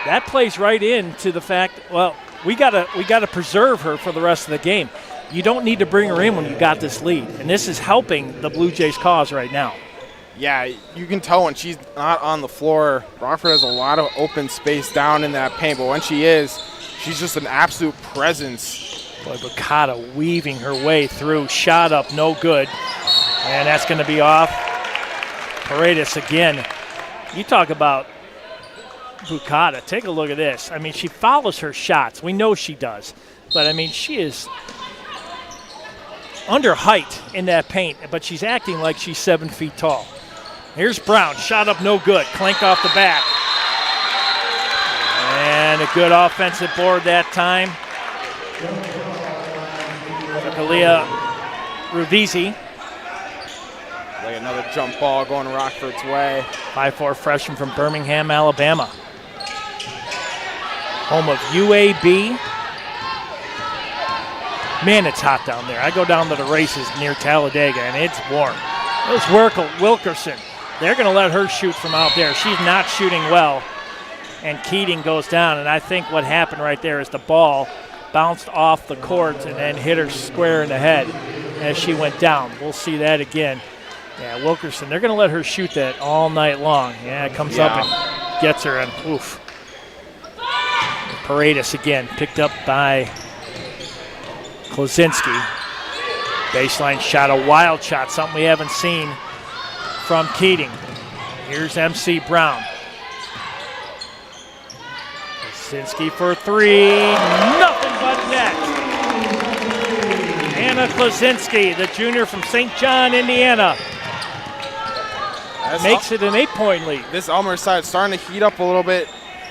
A: that plays right into the fact, well, we gotta preserve her for the rest of the game. You don't need to bring her in when you got this lead, and this is helping the Blue Jays' cause right now.
C: Yeah, you can tell when she's not on the floor, Rockford has a lot of open space down in that paint, but when she is, she's just an absolute presence.
A: Boy, Bukata weaving her way through, shot up, no good, and that's going to be off. Paredes again. You talk about Bukata. Take a look at this. I mean, she follows her shots. We know she does, but I mean, she is under height in that paint, but she's acting like she's 7 feet tall. Here's Brown, shot up no good, clanked off the back. And a good offensive board that time. Kalia Ruvisi.
C: Like another jump ball going Rockford's way.
A: 5'4" freshman from Birmingham, Alabama. Home of UAB. Man, it's hot down there. I go down to the races near Talladega, and it's warm. There's Wilkerson. They're going to let her shoot from out there. She's not shooting well, and Keating goes down. And I think what happened right there is the ball bounced off the court and then hit her square in the head as she went down. We'll see that again. Yeah, Wilkerson, they're going to let her shoot that all night long. Yeah, it comes up and gets her, and oof. Paredes again, picked up by Klaczynski. Baseline shot, a wild shot, something we haven't seen from Keating. Here's MC Brown. Klasinski for three, nothing but net. Anna Klasinski, the junior from St. John, Indiana, makes it an 8-point lead.
C: This Elmhurst side starting to heat up a little bit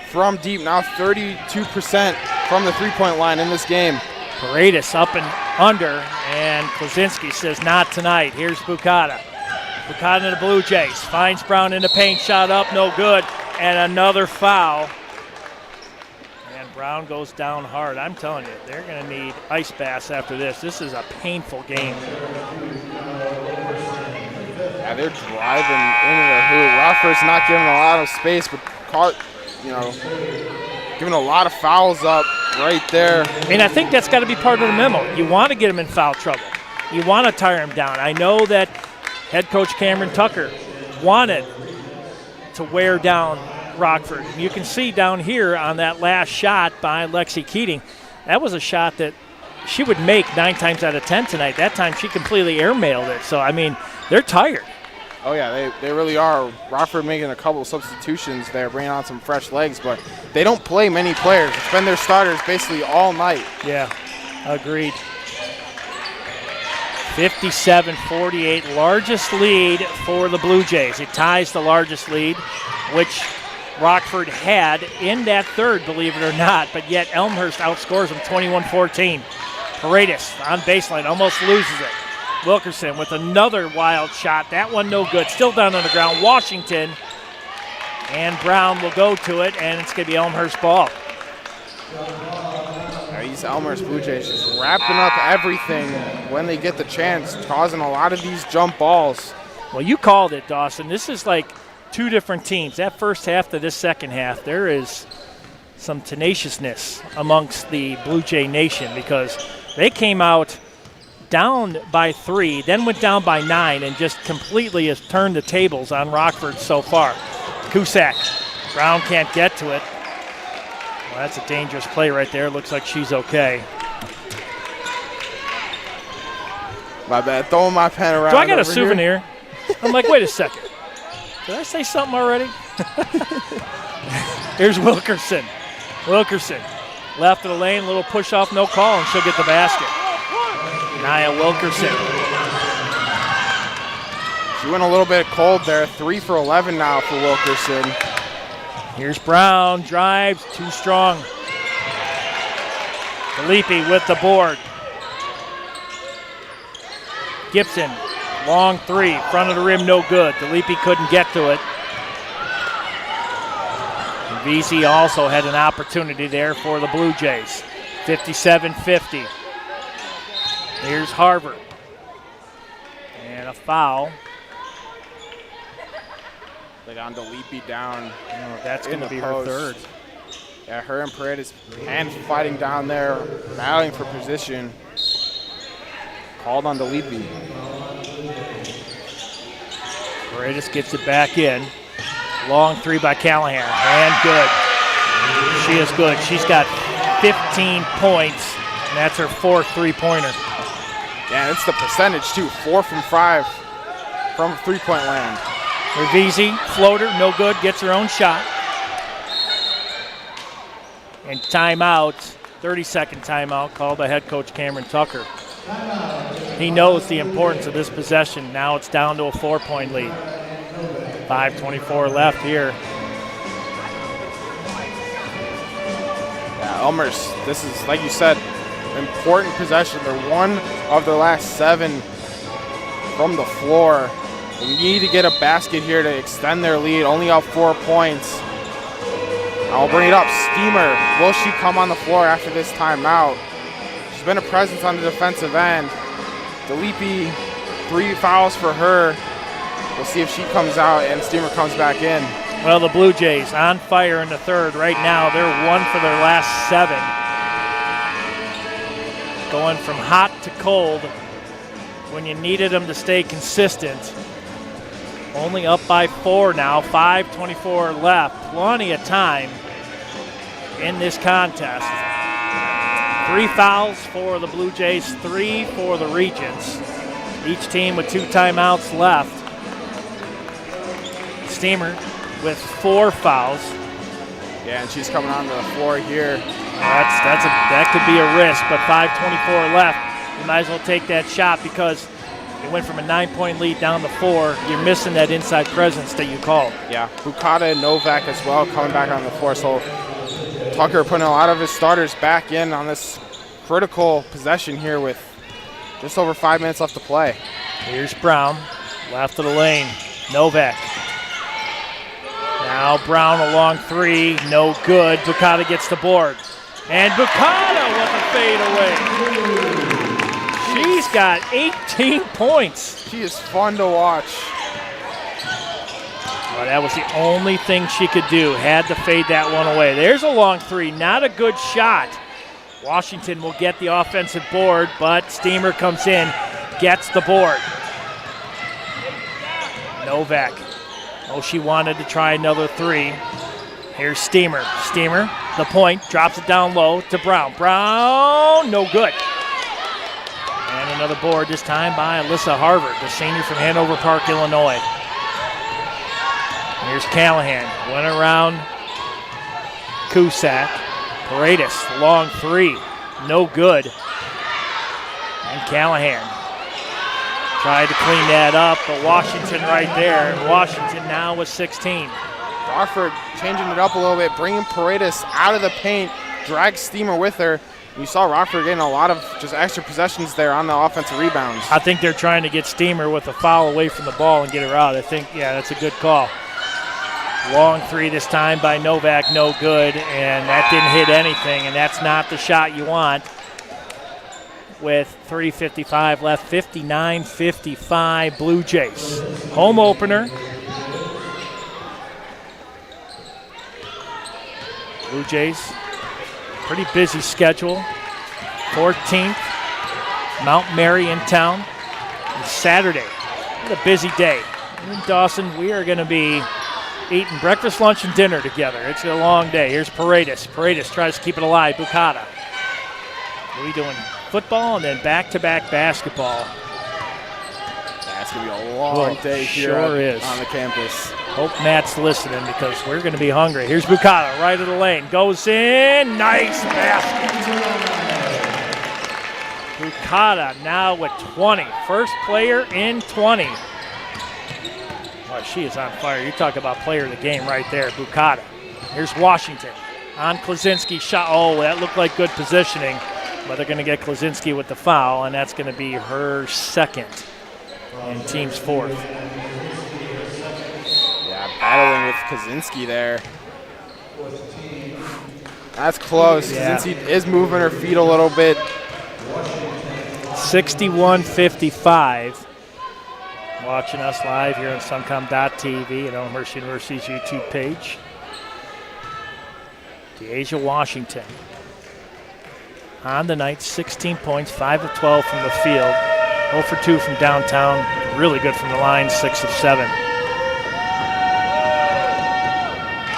C: from deep. Now 32% from the three-point line in this game.
A: Paredes up and under, and Klasinski says not tonight. Here's Bukata. Bukata to the Blue Jays. Finds Brown in the paint, shot up, no good, and another foul. And Brown goes down hard. I'm telling you, they're going to need ice baths after this. This is a painful game.
C: Yeah, they're driving into the hoop. Rockford's not giving a lot of space, but giving a lot of fouls up right there.
A: And I think that's got to be part of the memo. You want to get them in foul trouble. You want to tire them down. I know that head coach Cameron Tucker wanted to wear down Rockford. You can see down here on that last shot by Lexi Keating, that was a shot that she would make 9 times out of 10 tonight. That time she completely airmailed it. So, I mean, they're tired.
C: Oh, yeah, they really are. Rockford making a couple of substitutions there, bringing on some fresh legs, but they don't play many players. It's been their starters basically all night.
A: Yeah, agreed. 57-48, largest lead for the Blue Jays. It ties the largest lead, which Rockford had in that third, believe it or not, but yet Elmhurst outscores them 21-14. Paredes on baseline, almost loses it. Wilkerson with another wild shot. That one no good. Still down on the ground. Washington and Brown will go to it, and it's going to be Elmhurst ball.
C: These Elmhurst Blue Jays just wrapping up everything when they get the chance, causing a lot of these jump balls.
A: Well, you called it, Dawson. This is like two different teams. That first half to this second half, there is some tenaciousness amongst the Blue Jay Nation because they came out down by 3, then went down by 9, and just completely has turned the tables on Rockford so far. Cusack, Brown can't get to it. Well, that's a dangerous play right there. Looks like she's okay.
C: My bad, throwing my pen around.
A: Do I got a souvenir? Here? I'm like, wait a second. Did I say something already? Here's Wilkerson. Wilkerson, left of the lane, little push off, no call, and she'll get the basket. Nia Wilkerson.
C: She went a little bit cold there. 3 for 11 now for Wilkerson.
A: Here's Brown, drives, too strong. Felipe with the board. Gibson, long 3, front of the rim, no good. Felipe couldn't get to it. VZ also had an opportunity there for the Blue Jays. 57-50. Here's Harvard. And a foul.
C: They got Felipe down.
A: Oh, that's going to be her third.
C: Yeah, her and Paredes hand fighting down there, battling for position. Called on Felipe.
A: Paredes gets it back in. Long 3 by Callahan, and good. She is good. She's got 15 points, and that's her 4th three-pointer.
C: Yeah, it's the percentage too. 4 from 5 from three-point land.
A: Revisi, floater, no good, gets her own shot. And timeout, 30-second timeout called by head coach Cameron Tucker. He knows the importance of this possession. Now it's down to a 4-point lead. 5:24 left here.
C: Yeah, Elmhurst, this is, like you said, important possession. They're one of their last 7 from the floor. They need to get a basket here to extend their lead, only up 4 points. I'll bring it up. Steamer, will she come on the floor after this timeout? She's been a presence on the defensive end. Felipe, 3 fouls for her. We'll see if she comes out and Steamer comes back in.
A: Well, the Blue Jays on fire in the third. Right now, they're 1 for their last 7. Going from hot to cold when you needed them to stay consistent. Only up by 4 now, 5:24 left. Plenty of time in this contest. 3 fouls for the Blue Jays, 3 for the Regents. Each team with 2 timeouts left. Steamer with 4 fouls.
C: Yeah, and she's coming onto the floor here.
A: That could be a risk, but 5:24 left. You might as well take that shot because it went from a 9-point lead down to 4. You're missing that inside presence that you called.
C: Yeah, Bukata and Novak as well coming back on the floor. So Tucker putting a lot of his starters back in on this critical possession here with just over 5 minutes left to play.
A: Here's Brown, left of the lane. Novak. Now Brown a long 3, no good. Bukata gets the board. And Bukata with a fade away. She's got 18 points.
C: She is fun to watch.
A: Well, that was the only thing she could do. Had to fade that one away. There's a long 3, not a good shot. Washington will get the offensive board, but Steamer comes in, gets the board. Novak. Oh, she wanted to try another 3. Here's Steamer. Steamer, the point, drops it down low to Brown. Brown, no good. And another board, this time by Alyssa Harvard, the senior from Hanover Park, Illinois. Here's Callahan. Went around Cusack. Paredes, long 3. No good. And Callahan tried to clean that up, but Washington right there. Washington now with 16.
C: Rockford changing it up a little bit, bringing Paredes out of the paint, drags Steamer with her. You saw Rockford getting a lot of just extra possessions there on the offensive rebounds.
A: I think they're trying to get Steamer with a foul away from the ball and get her out. I think, yeah, that's a good call. Long 3 this time by Novak, no good, and that didn't hit anything, and that's not the shot you want. With 3:55 left, 59-55 Blue Jays. Home opener. Blue Jays, pretty busy schedule. 14th, Mount Mary in town. And Saturday, what a busy day. In Dawson, we are going to be eating breakfast, lunch, and dinner together. It's a long day. Here's Paredes. Paredes tries to keep it alive. Bukata. What are we doing? Football and then back-to-back basketball.
C: That's going to be a long day here on the campus.
A: Hope Matt's listening because we're going to be hungry. Here's Bukata, right of the lane. Goes in. Nice basket. Bukata now with 20. First player in 20. Boy, she is on fire. You talk about player of the game right there, Bukata. Here's Washington. On Klaczynski shot. Oh, that looked like good positioning. But they're going to get Klaczynski with the foul, and that's going to be her second and team's 4th.
C: Yeah, battling with Klaczynski there. That's close.
A: Yeah.
C: Klaczynski is moving her feet a little bit.
A: 61-55. Watching us live here on Suncom.tv and Elmhurst University's YouTube page. Deasia Washington. On the night, 16 points, 5 of 12 from the field, 0 for 2 from downtown, really good from the line, 6 of 7.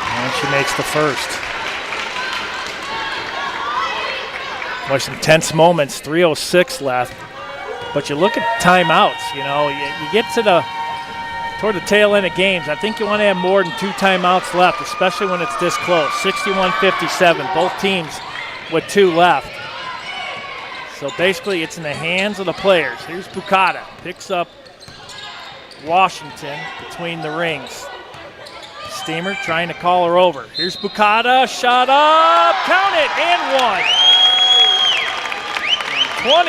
A: And she makes the first. Boy, some tense moments, 3:06 left. But you look at timeouts, you know, you get to toward the tail end of games. I think you want to have more than 2 timeouts left, especially when it's this close. 61-57, both teams with 2 left. So basically it's in the hands of the players. Here's Bukata, picks up Washington between the rings. Steamer trying to call her over. Here's Bukata, shot up, count it, and 1.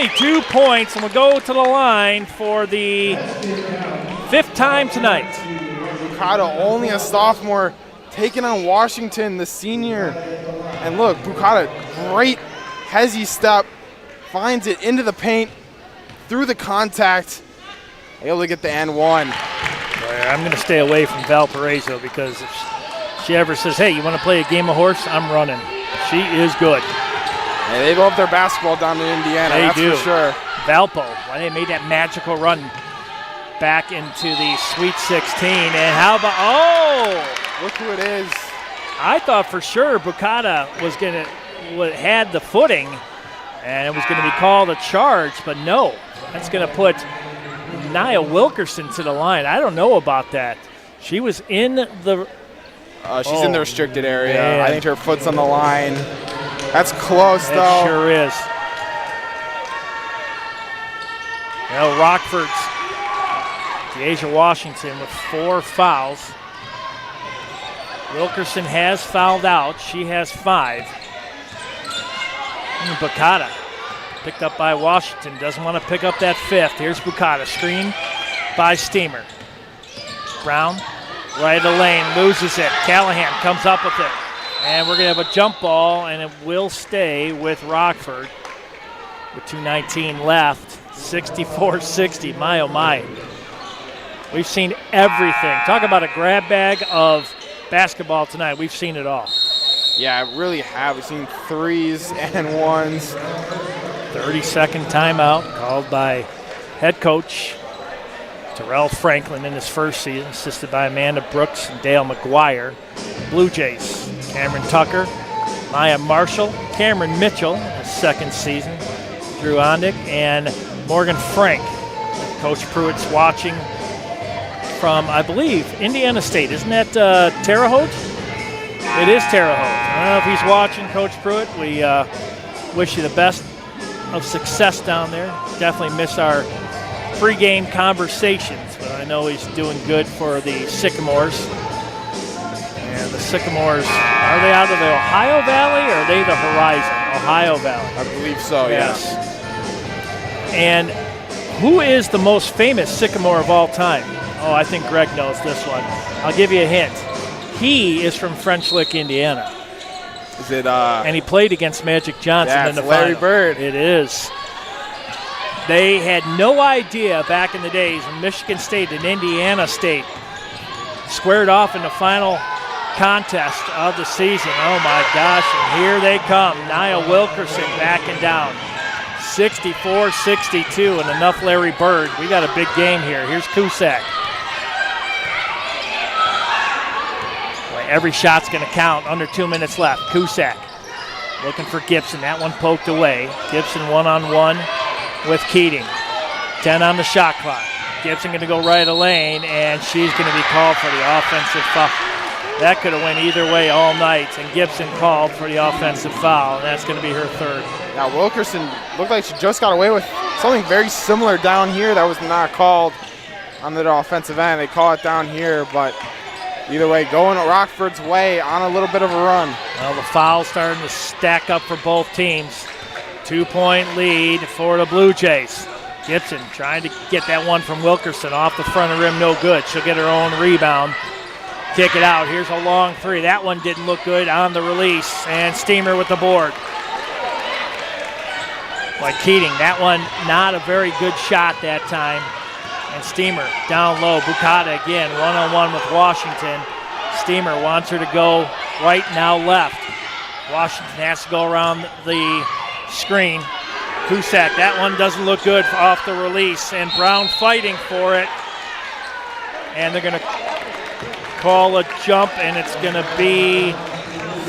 A: 22 points, and we'll go to the line for the 5th time tonight.
C: Bukata, only a sophomore, taking on Washington, the senior. And look, Bukata, great hezzy step, finds it into the paint, through the contact, able to get the and 1.
A: I'm going to stay away from Valparaiso because if she ever says, hey, you want to play a game of horse, I'm running. She is good.
C: Yeah, they love their basketball down in Indiana, that's for sure.
A: Valpo, they made that magical run back into the Sweet 16. And how about,
C: look who it is.
A: I thought for sure Bukata was going to, had the footing, and it was going to be called a charge, but no. That's going to put Nia Wilkerson to the line. I don't know about that. She was in the
C: She's in the restricted area.
A: Man.
C: I think her foot's on the line. That's close, though.
A: It sure is. Well, Rockford's Deasia Washington with 4 fouls. Wilkerson has fouled out. She has 5. Bukata picked up by Washington. Doesn't want to pick up that 5th. Here's Bukata. Screen by Steamer. Brown, right of the lane, loses it. Callahan comes up with it. And we're going to have a jump ball, and it will stay with Rockford with 2:19 left. 64-60. My, oh, my. We've seen everything. Talk about a grab bag of basketball tonight. We've seen it all.
C: Yeah, I really have. We've seen 3s and 1s.
A: 30-second timeout called by head coach Terrell Franklin in his first season, assisted by Amanda Brooks and Dale McGuire. Blue Jays, Cameron Tucker, Maya Marshall, Cameron Mitchell, his second season, Drew Ondick, and Morgan Frank. Coach Pruitt's watching from, I believe, Indiana State. Isn't that Terre Haute? It is Terre Haute. I don't know if he's watching, Coach Pruitt. We wish you the best of success down there. Definitely miss our pregame conversations, but I know he's doing good for the Sycamores. And the Sycamores, are they out of the Ohio Valley or are they the Horizon? Ohio Valley.
C: I believe so,
A: yes. And who is the most famous Sycamore of all time? Oh, I think Greg knows this one. I'll give you a hint. He is from French Lick, Indiana.
C: Is it?
A: And he played against Magic Johnson in the
C: Larry
A: final.
C: Bird.
A: It is. They had no idea back in the days when Michigan State and Indiana State squared off in the final contest of the season. Oh my gosh, and here they come. Nia Wilkerson backing down. 64-62 and enough Larry Bird. We got a big game here. Here's Cusack. Every shot's going to count. Under 2 minutes left. Cusack looking for Gibson. That one poked away. Gibson one-on-one with Keating. 10 on the shot clock. Gibson going to go right of the lane, and she's going to be called for the offensive foul. That could have went either way all night, and Gibson called for the offensive foul, and that's going to be her 3rd.
C: Now Wilkerson looked like she just got away with something very similar down here that was not called on the offensive end. They call it down here, but either way, going Rockford's way on a little bit of a run.
A: Well, the foul's starting to stack up for both teams. 2-point lead for the Blue Jays. Gibson trying to get that one from Wilkerson off the front of the rim, no good. She'll get her own rebound. Kick it out. Here's a long 3. That one didn't look good on the release. And Steamer with the board. Like Keating, that one not a very good shot that time. And Steamer down low. Bukata again, one-on-one with Washington. Steamer wants her to go right, now left. Washington has to go around the screen. Cusack, that one doesn't look good off the release. And Brown fighting for it. And they're going to call a jump, and it's going to be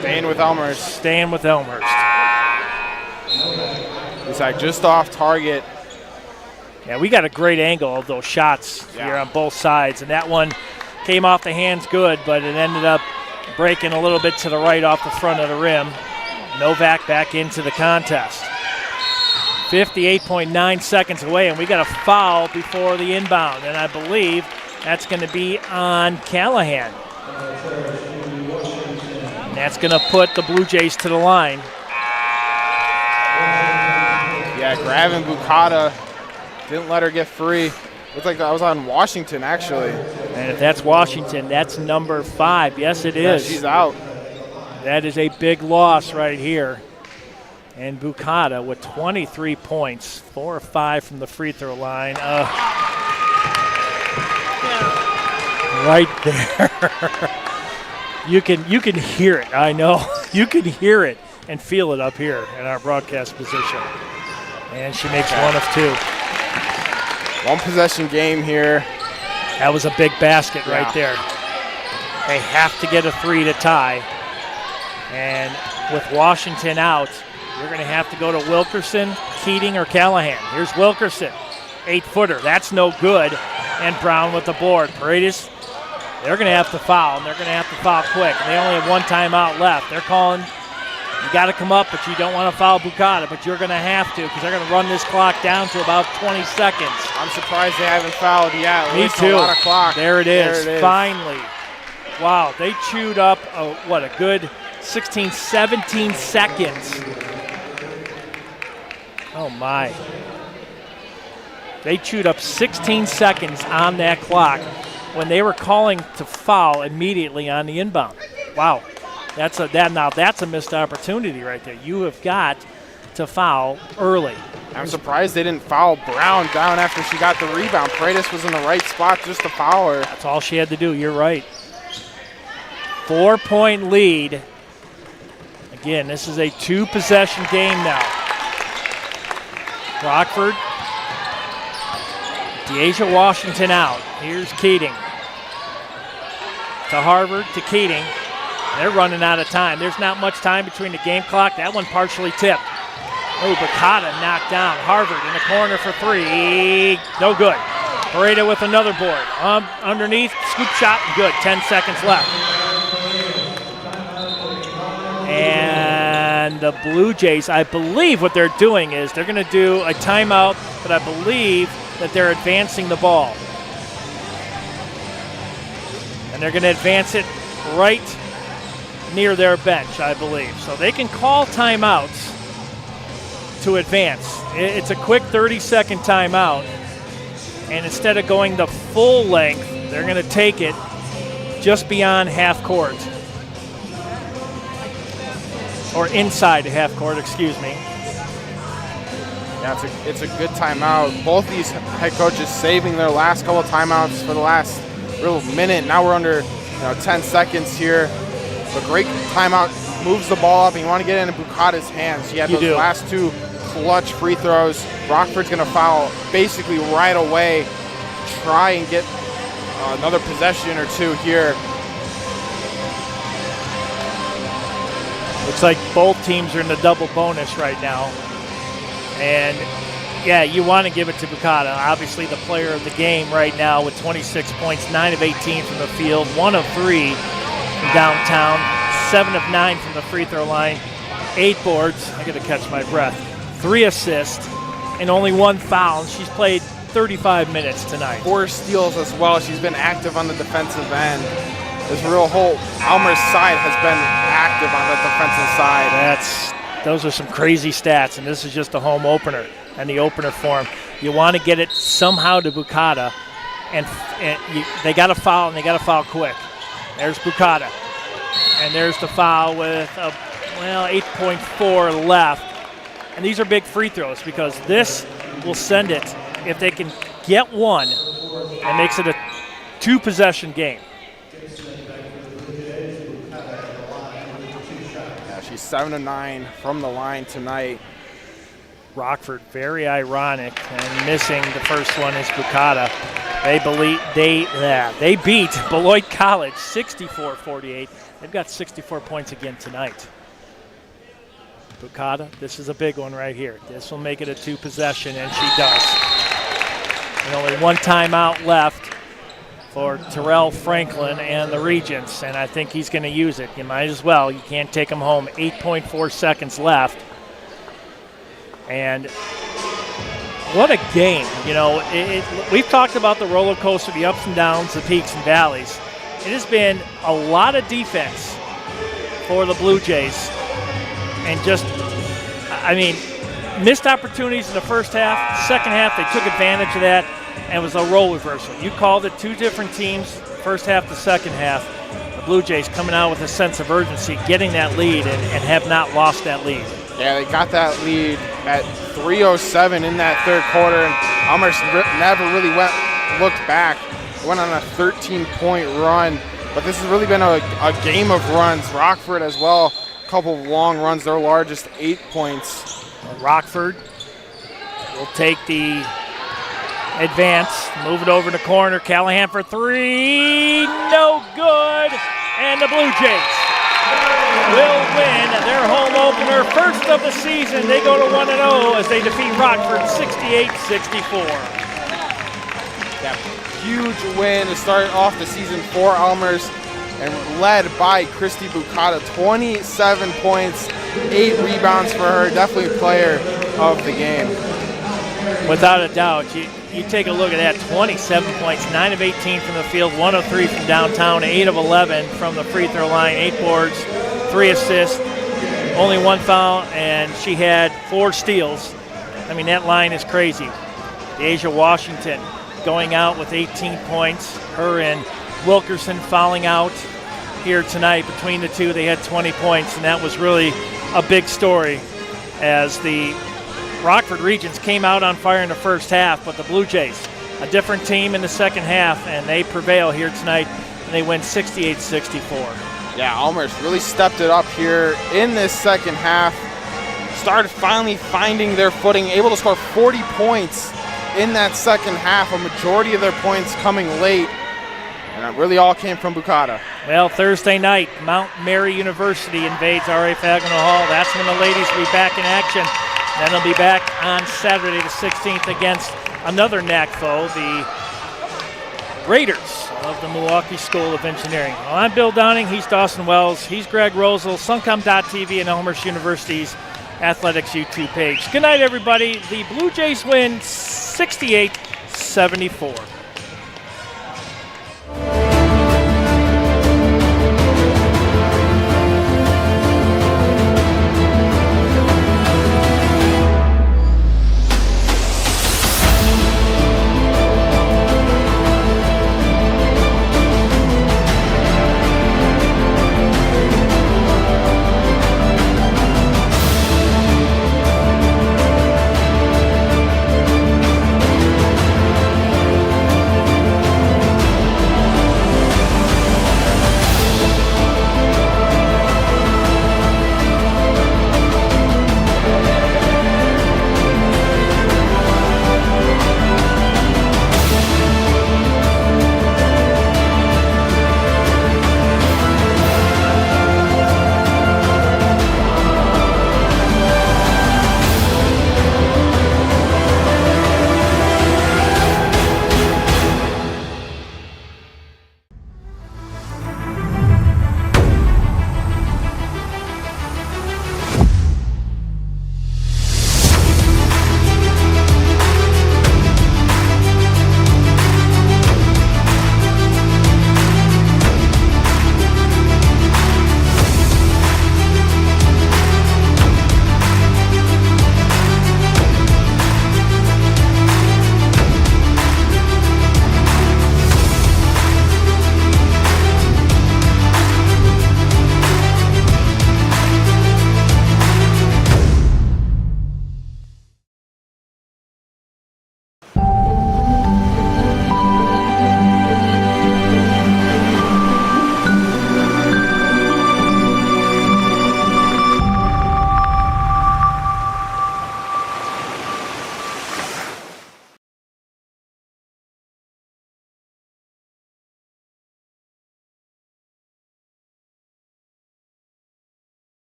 C: staying with Elmhurst.
A: Staying with Elmhurst.
C: Cusack just off target.
A: Yeah, we got a great angle of those shots here on both sides, and that one came off the hands good, but it ended up breaking a little bit to the right off the front of the rim. Novak back into the contest. 58.9 seconds away, and we got a foul before the inbound, and I believe that's going to be on Callahan. And that's going to put the Blue Jays to the line.
C: Yeah, grabbing Bukata. Didn't let her get free. Looks like that was on Washington, actually.
A: And if that's Washington, that's number 5. Yes, it is.
C: Yeah, she's out.
A: That is a big loss right here. And Bukata with 23 points, 4 or 5 from the free throw line. Right there. You can hear it, I know. You can hear it and feel it up here in our broadcast position. And she makes 1 of 2.
C: 1 possession game here.
A: That was a big basket right there. They have to get a 3 to tie. And with Washington out, you're going to have to go to Wilkerson, Keating, or Callahan. Here's Wilkerson, 8-footer. That's no good. And Brown with the board. Paredes They're going to have to foul, and they're going to have to foul quick. And they only have one timeout left. They're calling, you got to come up, but you don't want to foul Bucata, but you're going to have to because they're going to run this clock down to about 20 seconds.
C: I'm surprised they haven't fouled yet.
A: Me too.
C: A lot of clock.
A: There it is. Finally. Wow, they chewed up, a good 16, 17 seconds. Oh, my. They chewed up 16 seconds on that clock when they were calling to foul immediately on the inbound. Wow, that's a missed opportunity right there. You have got to foul early.
C: I'm surprised they didn't foul Brown down after she got the rebound. Paredes was in the right spot just to foul her.
A: That's all she had to do. You're right. 4-point lead. Again, this is a 2-possession game now. Rockford. Deasia Washington out. Here's Keating. To Harvard, to Keating. They're running out of time. There's not much time between the game clock. That one partially tipped. Oh, Bucata knocked down. Harvard in the corner for 3. No good. Paredes with another board. Underneath, scoop shot, good. 10 seconds left. And the Blue Jays, I believe what they're doing is they're going to do a timeout, but I believe that they're advancing the ball. And they're going to advance it right near their bench, I believe. So they can call timeouts to advance. It's a quick 30-second timeout. And instead of going the full length, they're going to take it just beyond half court. Or inside half court, excuse me.
C: Yeah, it's a good timeout. Both these head coaches saving their last couple of timeouts for the last real minute. Now we're under 10 seconds here. A great timeout moves the ball up, and you want to get it into Bucata's hands. She had those last 2 clutch free throws. Rockford's going to foul basically right away. Try and get another possession or 2 here.
A: Looks like both teams are in the double bonus right now. And, yeah, you want to give it to Bucata. Obviously the player of the game right now with 26 points, 9 of 18 from the field, 1 of 3 from downtown, 7 of 9 from the free throw line, 8 boards. I got to catch my breath. 3 assists and only 1 foul. She's played 35 minutes tonight.
C: 4 steals as well. She's been active on the defensive end. This real whole Elmhurst side has been active on the defensive side.
A: Those are some crazy stats, and this is just a home opener and the opener form. You want to get it somehow to Bucata, and they got to foul, and they got to foul quick. There's Bucata, and there's the foul with 8.4 left. And these are big free throws because this will send it, if they can get one, it makes it a 2-possession game.
C: She's 7 of 9 from the line tonight.
A: Rockford, very ironic, and missing the first one is Bucata. They beat Beloit College 64-48. They've got 64 points again tonight. Bucata, this is a big one right here. This will make it a 2-possession, and she does. And only 1 timeout left for Terrell Franklin and the Regents, and I think he's going to use it. You might as well. You can't take him home. 8.4 seconds left. And what a game. We've talked about the roller coaster, the ups and downs, the peaks and valleys. It has been a lot of defense for the Blue Jays. And missed opportunities in the first half. Second half, they took advantage of that. And it was a role reversal. You called it 2 different teams, first half to second half. The Blue Jays coming out with a sense of urgency, getting that lead, and have not lost that lead.
C: Yeah, they got that lead at 3:07 in that third quarter, and Elmhurst never really looked back. Went on a 13-point run, but this has really been a game of runs. Rockford as well, a couple of long runs, their largest 8 points.
A: Rockford will take the advance, move it over in the corner. Callahan for 3, no good. And the Blue Jays will win their home opener, first of the season. They go to 1-0 as they defeat Rockford 68-64.
C: Yeah, huge win to start off the season for Elmhurst, and led by Christy Bucata, 27 points, 8 rebounds for her. Definitely player of the game.
A: Without a doubt. You take a look at that, 27 points, 9 of 18 from the field, 1 of 3 from downtown, 8 of 11 from the free throw line, 8 boards, 3 assists, only 1 foul, and she had 4 steals. I mean, that line is crazy. Deja Washington going out with 18 points. Her and Wilkerson fouling out here tonight. Between the two, they had 20 points, and that was really a big story as the Rockford Regents came out on fire in the first half, but the Blue Jays, a different team in the second half, and they prevail here tonight, and they win 68-64.
C: Yeah, Elmhurst really stepped it up here in this second half. Started finally finding their footing, able to score 40 points in that second half, a majority of their points coming late, and it really all came from Bucata.
A: Well, Thursday night, Mount Mary University invades R.A. Fagano Hall. That's when the ladies will be back in action. Then they'll be back on Saturday the 16th against another NAC foe, the Raiders of the Milwaukee School of Engineering. Well, I'm Bill Downing. He's Dawson Wells. He's Greg Rosel, Suncom.tv, and Elmhurst University's Athletics YouTube page. Good night, everybody. The Blue Jays win 68-74.